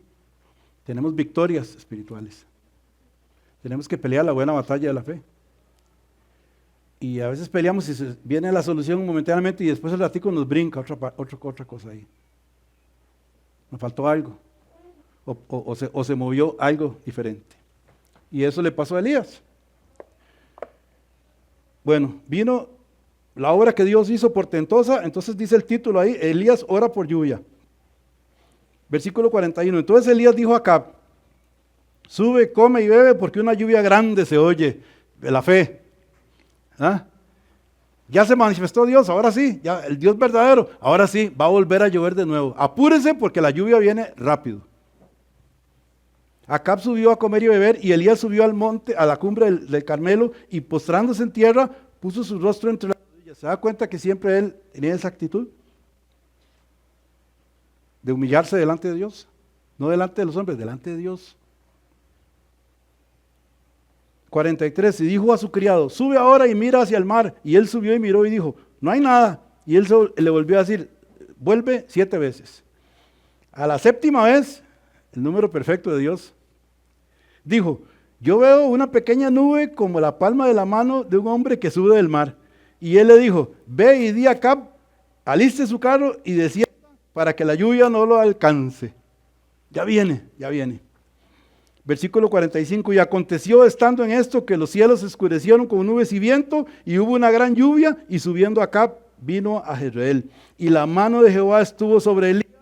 Tenemos victorias espirituales. Tenemos que pelear la buena batalla de la fe. Y a veces peleamos y viene la solución momentáneamente y después el ratico nos brinca otra cosa ahí. Nos faltó algo. O se movió algo diferente. Y eso le pasó a Elías. Bueno, vino la obra que Dios hizo portentosa, entonces dice el título ahí, Elías ora por lluvia. Versículo 41, entonces Elías dijo a Acab, sube, come y bebe porque una lluvia grande se oye de la fe. ¿Ah? Ya se manifestó Dios, ahora sí, ya el Dios verdadero, ahora sí, va a volver a llover de nuevo. Apúrense porque la lluvia viene rápido. Acab subió a comer y beber y Elías subió al monte, a la cumbre del Carmelo y postrándose en tierra, puso su rostro entre las rodillas. ¿Se da cuenta que siempre él tenía esa actitud? De humillarse delante de Dios, no delante de los hombres, delante de Dios. 43, y dijo a su criado, sube ahora y mira hacia el mar. Y él subió y miró y dijo, no hay nada. Y él le volvió a decir, vuelve 7 veces. A la 7ª vez, el número perfecto de Dios, dijo, yo veo una pequeña nube como la palma de la mano de un hombre que sube del mar. Y él le dijo, ve y di a Acab, aliste su carro y descienda para que la lluvia no lo alcance. Ya viene. Versículo 45, y aconteció estando en esto que los cielos se oscurecieron con nubes y viento, y hubo una gran lluvia, y subiendo Acab vino a Jezreel. Y la mano de Jehová estuvo sobre Elías,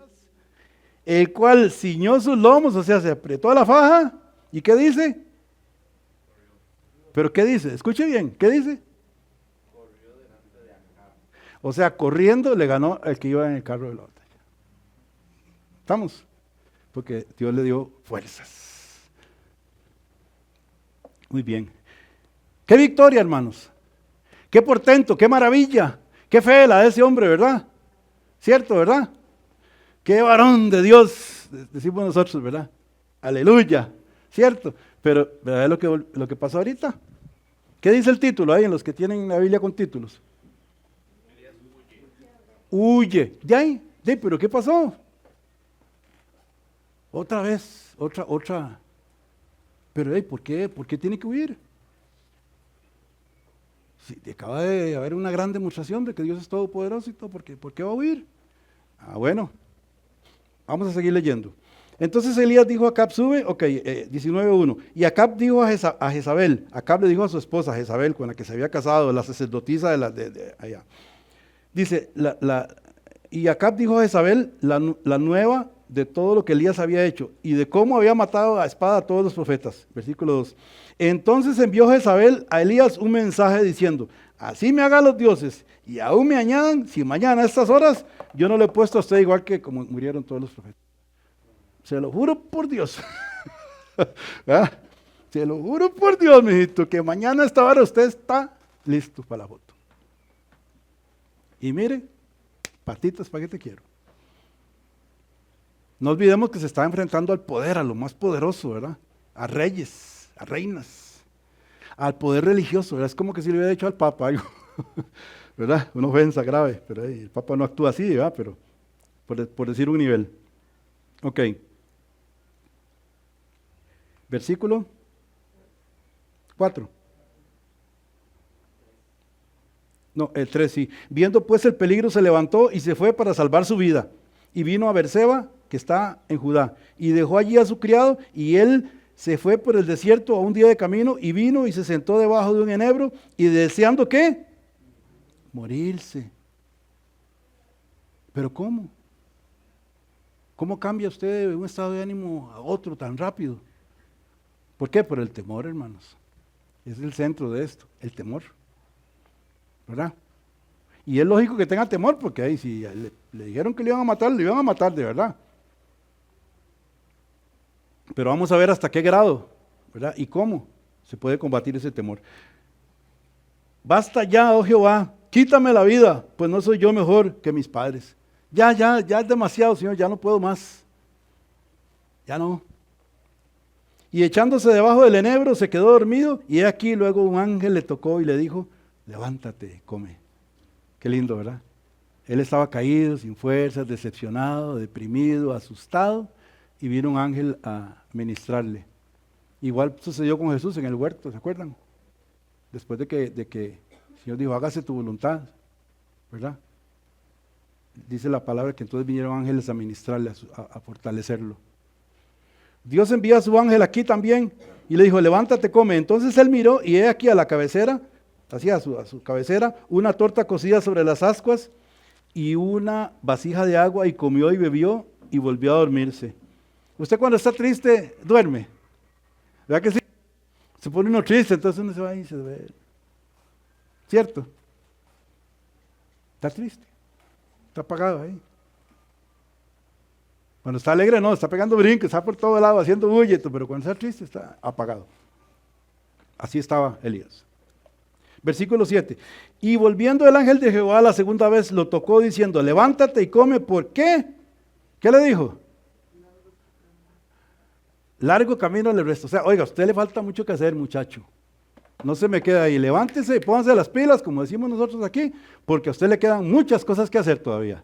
el cual ciñó sus lomos, o sea, se apretó la faja, ¿y qué dice? ¿Pero qué dice? Escuche bien, ¿qué dice? O sea, corriendo le ganó al que iba en el carro de la batalla. ¿Estamos? Porque Dios le dio fuerzas. Muy bien. ¡Qué victoria, hermanos! ¡Qué portento! ¡Qué maravilla! ¡Qué fe la de ese hombre, ¿verdad? ¿Cierto, verdad? ¡Qué varón de Dios! Decimos nosotros, ¿verdad? ¡Aleluya! ¿Cierto? Pero, ¿verdad lo que pasó ahorita? ¿Qué dice el título ahí en los que tienen la Biblia con títulos? Huye. ¿De ahí? ¿Pero qué pasó? Otra vez, otra. Pero, ¿por qué? ¿Por qué tiene que huir? Si acaba de haber una gran demostración de que Dios es todopoderoso y todo, ¿por qué va a huir? Bueno, vamos a seguir leyendo. Entonces Elías dijo a Acab, sube, 19:1. Y Acab dijo a Jezabel, Acab le dijo a su esposa Jezabel, con la que se había casado, la sacerdotisa de allá. Dice, y Acab dijo a Jezabel la nueva de todo lo que Elías había hecho y de cómo había matado a espada a todos los profetas. Versículo 2. Entonces envió Jezabel a Elías un mensaje diciendo, así me hagan los dioses y aún me añadan, si mañana a estas horas yo no le he puesto a usted igual que como murieron todos los profetas. Se lo juro por Dios. Se lo juro por Dios, mijito, que mañana a esta hora usted está listo para la foto. Y mire, patitas, ¿para qué te quiero? No olvidemos que se está enfrentando al poder, a lo más poderoso, ¿verdad? A reyes, a reinas, al poder religioso, ¿verdad? Es como que si le hubiera dicho al Papa algo, ¿verdad? Una ofensa grave, pero el Papa no actúa así, ¿verdad? Pero por decir un nivel. Ok. Versículo 4. No, el 3 sí. Viendo pues el peligro se levantó y se fue para salvar su vida. Y vino a Berseba, que está en Judá, y dejó allí a su criado, y él se fue por el desierto a un día de camino, y vino y se sentó debajo de un enebro, y deseando ¿qué? Morirse. ¿Pero cómo? ¿Cómo cambia usted de un estado de ánimo a otro tan rápido? ¿Por qué? Por el temor, hermanos. Es el centro de esto, el temor. ¿Verdad? Y es lógico que tenga temor, porque ahí si le dijeron que le iban a matar de verdad. Pero vamos a ver hasta qué grado, ¿verdad? Y cómo se puede combatir ese temor. Basta ya, oh Jehová, quítame la vida, pues no soy yo mejor que mis padres. Ya es demasiado, Señor, ya no puedo más. Ya no. Y echándose debajo del enebro se quedó dormido, y he aquí luego un ángel le tocó y le dijo, levántate, come. Qué lindo, ¿verdad? Él estaba caído, sin fuerzas, decepcionado, deprimido, asustado, y vino un ángel a ministrarle. Igual sucedió con Jesús en el huerto, ¿se acuerdan? Después de que el Señor dijo, hágase tu voluntad, ¿verdad? Dice la palabra que entonces vinieron ángeles a ministrarle, a fortalecerlo. Dios envía a su ángel aquí también y le dijo, levántate, come. Entonces él miró y he aquí a la cabecera, así a su cabecera, una torta cocida sobre las ascuas y una vasija de agua, y comió y bebió y volvió a dormirse. Usted cuando está triste, duerme. ¿Verdad que sí? Se pone uno triste, entonces uno se va y se duerme. ¿Cierto? Está triste. Está apagado ahí. Cuando está alegre, no, está pegando brincos, está por todo lado haciendo bulleto, pero cuando está triste, está apagado. Así estaba Elías. Versículo 7. Y volviendo el ángel de Jehová la segunda vez, lo tocó diciendo, levántate y come. ¿Por qué? ¿Qué le dijo? Largo camino le resta. O sea, oiga, a usted le falta mucho que hacer, muchacho. No se me queda ahí. Levántese y pónganse las pilas, como decimos nosotros aquí, porque a usted le quedan muchas cosas que hacer todavía.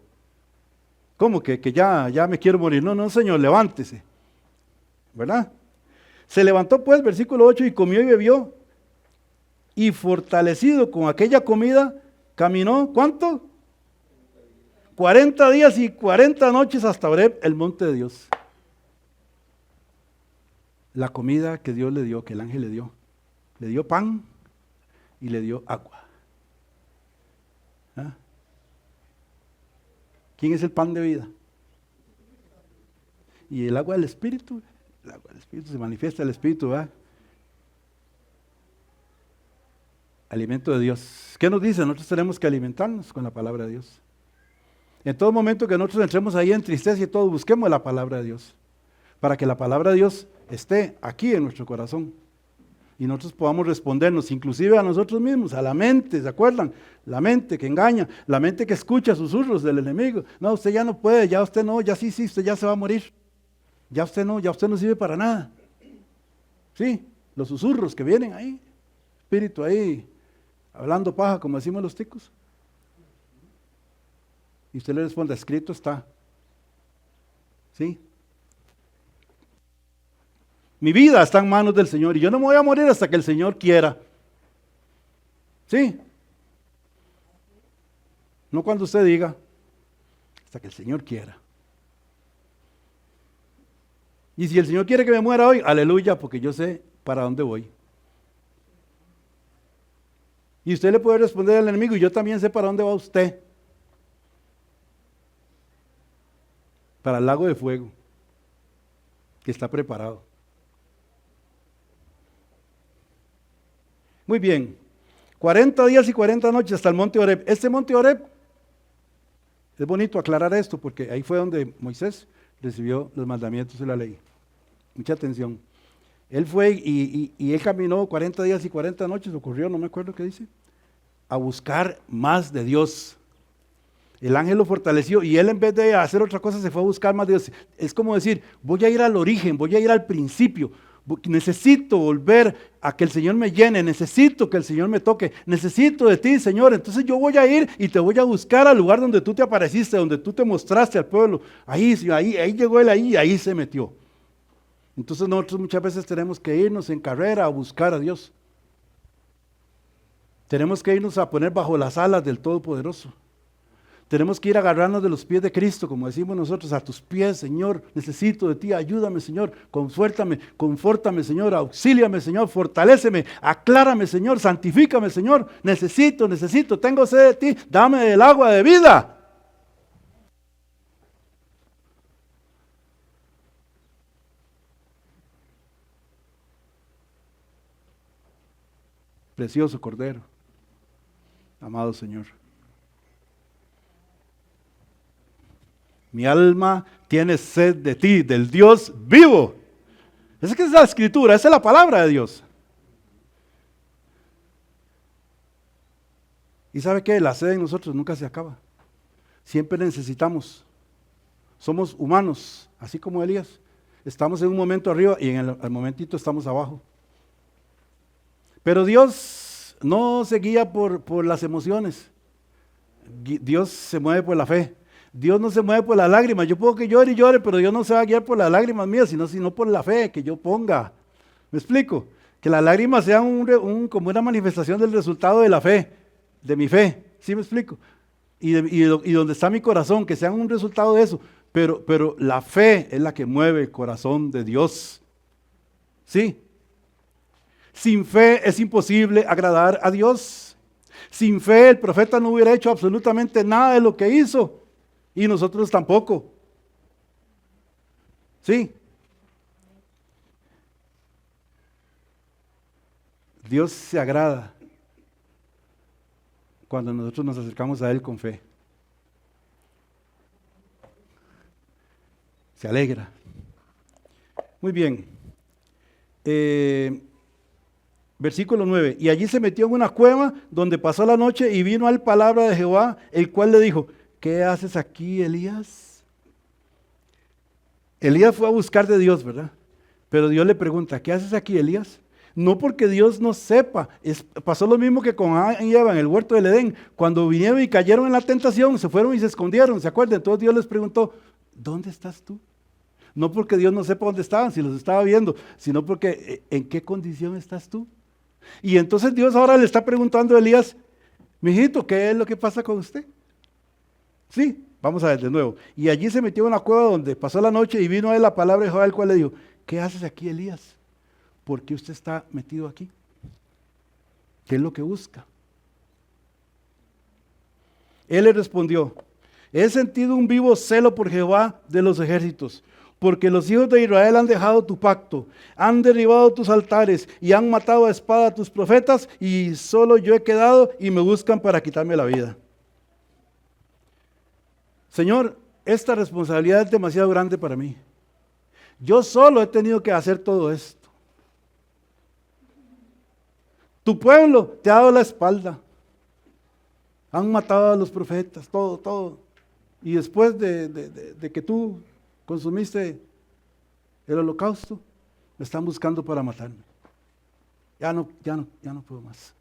¿Cómo que ya me quiero morir? No, señor, levántese. ¿Verdad? Se levantó pues, versículo 8, y comió y bebió. Y fortalecido con aquella comida, caminó, ¿cuánto? 40 días y 40 noches hasta Horeb, el monte de Dios. La comida que Dios le dio, que el ángel le dio pan y le dio agua. ¿Ah? ¿Quién es el pan de vida? Y el agua del Espíritu, se manifiesta el Espíritu, ¿verdad? Alimento de Dios. ¿Qué nos dice? Nosotros tenemos que alimentarnos con la palabra de Dios. En todo momento que nosotros entremos ahí en tristeza y todo, busquemos la palabra de Dios, para que la palabra de Dios esté aquí en nuestro corazón y nosotros podamos respondernos, inclusive a nosotros mismos, a la mente, ¿se acuerdan? La mente que engaña, la mente que escucha susurros del enemigo. No, usted ya no puede, ya usted no, ya sí, usted ya se va a morir. Ya usted no sirve para nada. Sí, los susurros que vienen ahí, espíritu ahí, hablando paja, como decimos los ticos. Y usted le responde, escrito está. ¿Sí? Mi vida está en manos del Señor y yo no me voy a morir hasta que el Señor quiera. ¿Sí? No cuando usted diga, hasta que el Señor quiera. Y si el Señor quiere que me muera hoy, aleluya, porque yo sé para dónde voy. Y usted le puede responder al enemigo, y yo también sé para dónde va usted. Para el lago de fuego, que está preparado. Muy bien, 40 días y 40 noches hasta el monte Horeb. Este monte Horeb, es bonito aclarar esto, porque ahí fue donde Moisés recibió los mandamientos de la ley. Mucha atención. Él fue y él caminó 40 días y 40 noches, ocurrió, no me acuerdo qué dice, a buscar más de Dios. El ángel lo fortaleció y él en vez de hacer otra cosa se fue a buscar más de Dios. Es como decir, voy a ir al origen, voy a ir al principio. Necesito volver a que el Señor me llene, necesito que el Señor me toque, necesito de ti, Señor. Entonces yo voy a ir y te voy a buscar al lugar donde tú te apareciste, donde tú te mostraste al pueblo. Ahí llegó él y ahí se metió. Entonces nosotros muchas veces tenemos que irnos en carrera a buscar a Dios. Tenemos que irnos a poner bajo las alas del Todopoderoso. Tenemos que ir a agarrarnos de los pies de Cristo, como decimos nosotros, a tus pies, Señor. Necesito de ti, ayúdame, Señor. Confórtame, Señor. Auxíliame, Señor. Fortaléceme, aclárame, Señor. Santifícame, Señor. Necesito, tengo sed de ti. Dame el agua de vida. Precioso Cordero, amado Señor. Mi alma tiene sed de ti, del Dios vivo. Esa es la escritura, esa es la palabra de Dios. ¿Y sabe qué? La sed en nosotros nunca se acaba. Siempre necesitamos. Somos humanos, así como Elías. Estamos en un momento arriba y en el momentito estamos abajo. Pero Dios no se guía por las emociones. Dios se mueve por la fe. Dios no se mueve por las lágrimas. Yo puedo que llore y llore, pero Dios no se va a guiar por las lágrimas mías, sino por la fe que yo ponga. ¿Me explico? Que las lágrimas sean como una manifestación del resultado de la fe, de mi fe. ¿Sí me explico? Y donde está mi corazón, que sean un resultado de eso. Pero la fe es la que mueve el corazón de Dios. ¿Sí? Sin fe es imposible agradar a Dios. Sin fe el profeta no hubiera hecho absolutamente nada de lo que hizo. Y nosotros tampoco. ¿Sí? Dios se agrada cuando nosotros nos acercamos a Él con fe. Se alegra. Muy bien. Versículo 9. Y allí se metió en una cueva donde pasó la noche y vino al palabra de Jehová, el cual le dijo, ¿qué haces aquí, Elías? Elías fue a buscar de Dios, ¿verdad? Pero Dios le pregunta, ¿qué haces aquí, Elías? No porque Dios no sepa. Pasó lo mismo que con Adán y Eva en el huerto del Edén. Cuando vinieron y cayeron en la tentación, se fueron y se escondieron, ¿se acuerdan? Entonces Dios les preguntó, ¿dónde estás tú? No porque Dios no sepa dónde estaban, si los estaba viendo, sino porque ¿en qué condición estás tú? Y entonces Dios ahora le está preguntando a Elías, mijito, ¿qué es lo que pasa con usted? Sí, vamos a ver de nuevo. Y allí se metió en una cueva donde pasó la noche y vino a él la palabra de Jehová, el cual le dijo, ¿qué haces aquí, Elías? ¿Por qué usted está metido aquí? ¿Qué es lo que busca? Él le respondió, he sentido un vivo celo por Jehová de los ejércitos, porque los hijos de Israel han dejado tu pacto, han derribado tus altares y han matado a espada a tus profetas, y solo yo he quedado y me buscan para quitarme la vida. Señor, esta responsabilidad es demasiado grande para mí. Yo solo he tenido que hacer todo esto. Tu pueblo te ha dado la espalda. Han matado a los profetas, todo. Y después de que tú consumiste el holocausto, me están buscando para matarme. Ya no puedo más.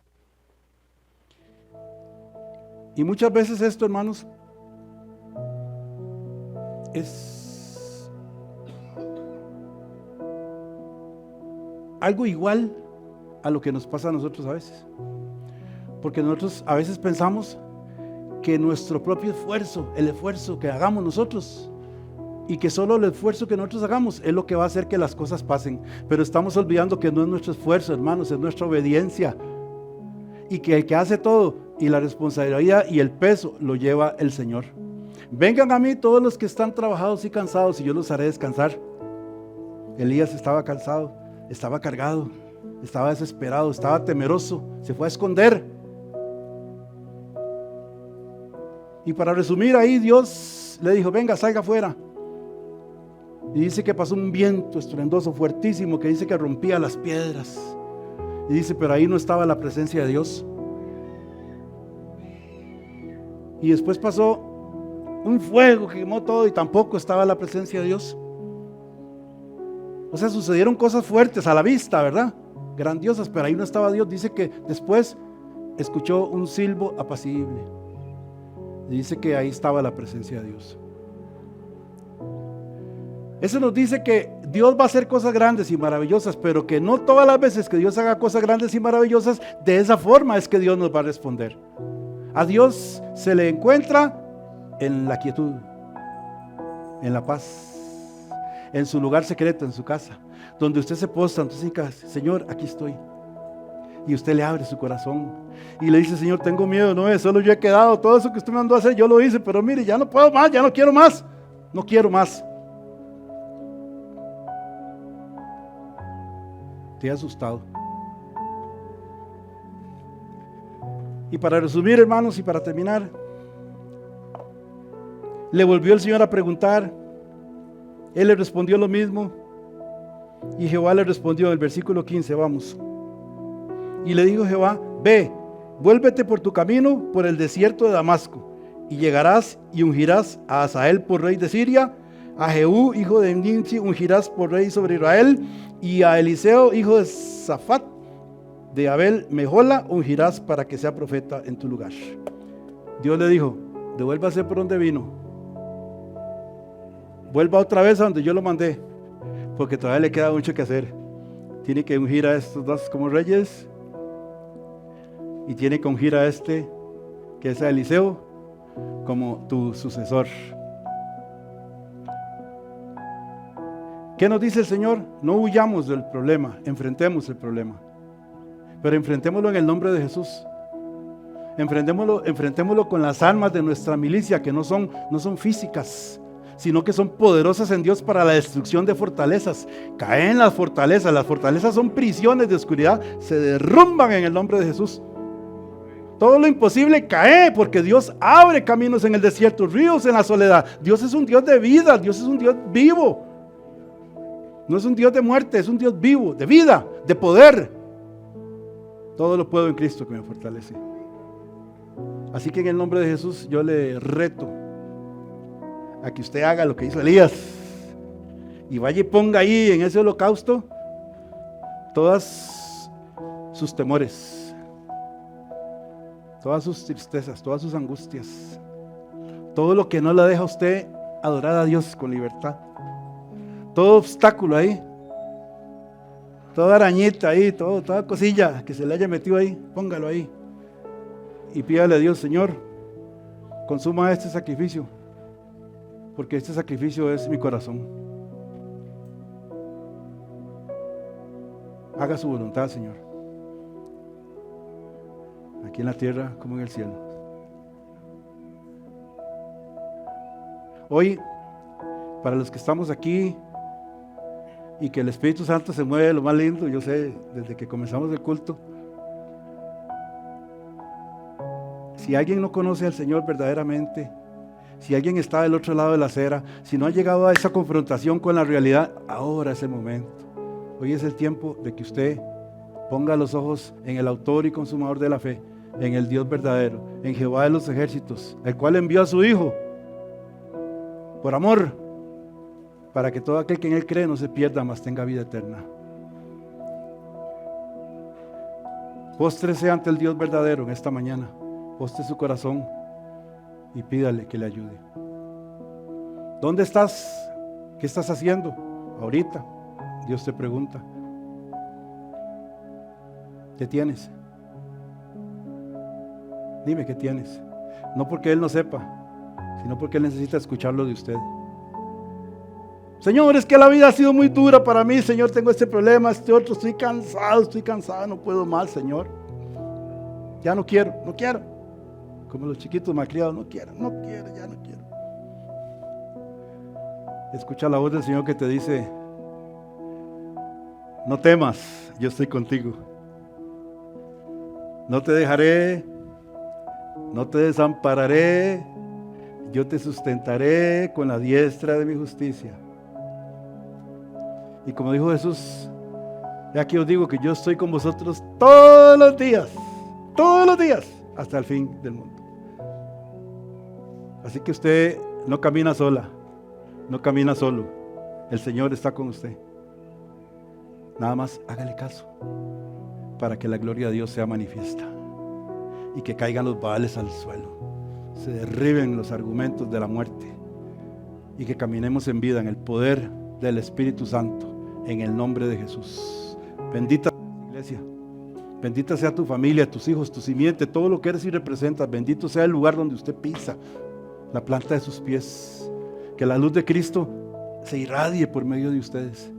Y muchas veces esto, hermanos, es algo igual a lo que nos pasa a nosotros a veces. Porque nosotros a veces pensamos que nuestro propio esfuerzo, el esfuerzo que hagamos nosotros, y que solo el esfuerzo que nosotros hagamos es lo que va a hacer que las cosas pasen. Pero estamos olvidando que no es nuestro esfuerzo, hermanos, es nuestra obediencia. Y que el que hace todo y la responsabilidad y el peso lo lleva el Señor. Vengan a mí todos los que están trabajados y cansados y yo los haré descansar. Elías estaba cansado, estaba cargado, estaba desesperado, estaba temeroso, se fue a esconder. Y para resumir ahí, Dios le dijo: venga, salga afuera. Y dice que pasó un viento estruendoso, fuertísimo, que dice que rompía las piedras. Y dice, pero ahí no estaba la presencia de Dios. Y después pasó un fuego que quemó todo y tampoco estaba la presencia de Dios. O sea, sucedieron cosas fuertes a la vista, ¿verdad? Grandiosas, pero ahí no estaba Dios. Dice que después escuchó un silbo apacible. Y dice que ahí estaba la presencia de Dios. Eso nos dice que Dios va a hacer cosas grandes y maravillosas, pero que no todas las veces que Dios haga cosas grandes y maravillosas, de esa forma es que Dios nos va a responder. A Dios se le encuentra en la quietud, en la paz, en su lugar secreto, en su casa, donde usted se postra, entonces dice: Señor, aquí estoy. Y usted le abre su corazón y le dice: Señor, tengo miedo, no es solo yo he quedado, todo eso que usted me mandó a hacer, yo lo hice, pero mire, ya no puedo más, ya no quiero más, no quiero más. Te he asustado. Y para resumir, hermanos, y para terminar, le volvió el Señor a preguntar. Él le respondió lo mismo, y Jehová le respondió, el versículo 15, vamos. Y le dijo Jehová: ve, vuélvete por tu camino por el desierto de Damasco, y llegarás y ungirás a Hazael por rey de Siria, a Jehú hijo de Nimsi ungirás por rey sobre Israel, y a Eliseo hijo de Safat de Abel Mejola ungirás para que sea profeta en tu lugar. Dios le dijo: devuélvase por donde vino, vuelva otra vez a donde yo lo mandé, porque todavía le queda mucho que hacer. Tiene que ungir a estos dos como reyes, y tiene que ungir a este, que es a Eliseo, como tu sucesor. ¿Qué nos dice el Señor? No huyamos del problema, enfrentemos el problema, pero enfrentémoslo en el nombre de Jesús. Enfrentémoslo con las armas de nuestra milicia, que no son físicas, sino que son poderosas en Dios para la destrucción de fortalezas. Caen las fortalezas son prisiones de oscuridad, se derrumban en el nombre de Jesús. Todo lo imposible cae, porque Dios abre caminos en el desierto, ríos en la soledad. Dios es un Dios de vida, Dios es un Dios vivo. No es un Dios de muerte, es un Dios vivo, de vida, de poder. Todo lo puedo en Cristo que me fortalece. Así que en el nombre de Jesús yo le reto a que usted haga lo que hizo Elías, y vaya y ponga ahí en ese holocausto todas sus temores, todas sus tristezas, todas sus angustias, todo lo que no le deja a usted adorar a Dios con libertad, todo obstáculo ahí, toda arañita ahí, toda cosilla que se le haya metido ahí, póngalo ahí y pídale a Dios: Señor, consuma este sacrificio, porque este sacrificio es mi corazón. Haga su voluntad, Señor, aquí en la tierra como en el cielo. Hoy, para los que estamos aquí y que el Espíritu Santo se mueve lo más lindo, yo sé, desde que comenzamos el culto. Si alguien no conoce al Señor verdaderamente, si alguien está del otro lado de la acera, si no ha llegado a esa confrontación con la realidad, ahora es el momento. Hoy es el tiempo de que usted ponga los ojos en el autor y consumador de la fe, en el Dios verdadero, en Jehová de los ejércitos, el cual envió a su Hijo por amor, para que todo aquel que en Él cree no se pierda, mas tenga vida eterna. Póstrese ante el Dios verdadero en esta mañana, postre su corazón y pídale que le ayude. ¿Dónde estás? ¿Qué estás haciendo ahorita? Dios te pregunta. ¿Qué tienes? Dime qué tienes. No porque Él no sepa, sino porque Él necesita escucharlo de usted. Señor, es que la vida ha sido muy dura para mí, Señor, tengo este problema, este otro, estoy cansado, no puedo más, Señor. Ya no quiero. Como los chiquitos malcriados, no quiero, ya no quiero. Escucha la voz del Señor que te dice: no temas, yo estoy contigo. No te dejaré, no te desampararé, yo te sustentaré con la diestra de mi justicia. Y como dijo Jesús, ya que os digo que yo estoy con vosotros todos los días, hasta el fin del mundo. Así que usted no camina sola, no camina solo, el Señor está con usted. Nada más hágale caso para que la gloria de Dios sea manifiesta y que caigan los baales al suelo, se derriben los argumentos de la muerte y que caminemos en vida en el poder del Espíritu Santo, en el nombre de Jesús. Bendita sea la iglesia, bendita sea tu familia, tus hijos, tu simiente, todo lo que eres y representas. Bendito sea el lugar donde usted pisa, la planta de sus pies. Que la luz de Cristo se irradie por medio de ustedes,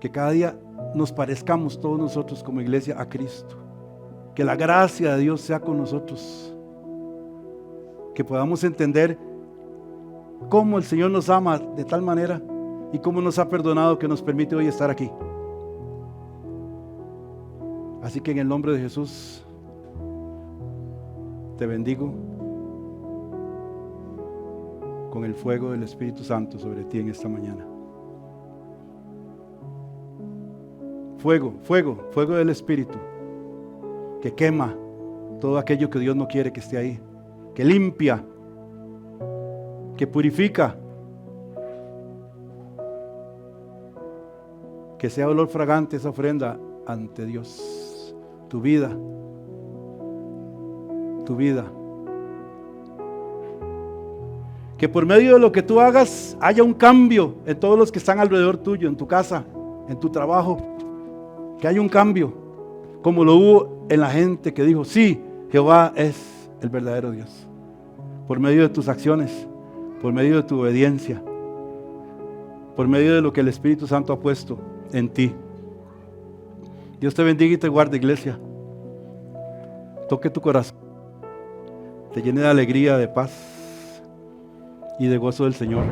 que cada día nos parezcamos todos nosotros como iglesia a Cristo, que la gracia de Dios sea con nosotros, que podamos entender cómo el Señor nos ama de tal manera y cómo nos ha perdonado, que nos permite hoy estar aquí. Así que en el nombre de Jesús te bendigo con el fuego del Espíritu Santo sobre ti en esta mañana. Fuego del Espíritu que quema todo aquello que Dios no quiere que esté ahí, que limpia, que purifica, que sea olor fragante esa ofrenda ante Dios. Tu vida, que por medio de lo que tú hagas haya un cambio en todos los que están alrededor tuyo, en tu casa, en tu trabajo, que haya un cambio, como lo hubo en la gente que dijo: sí, Jehová es el verdadero Dios. Por medio de tus acciones, por medio de tu obediencia, por medio de lo que el Espíritu Santo ha puesto en ti. Dios te bendiga y te guarde, iglesia. Toque tu corazón, te llene de alegría, de paz y de gozo del Señor.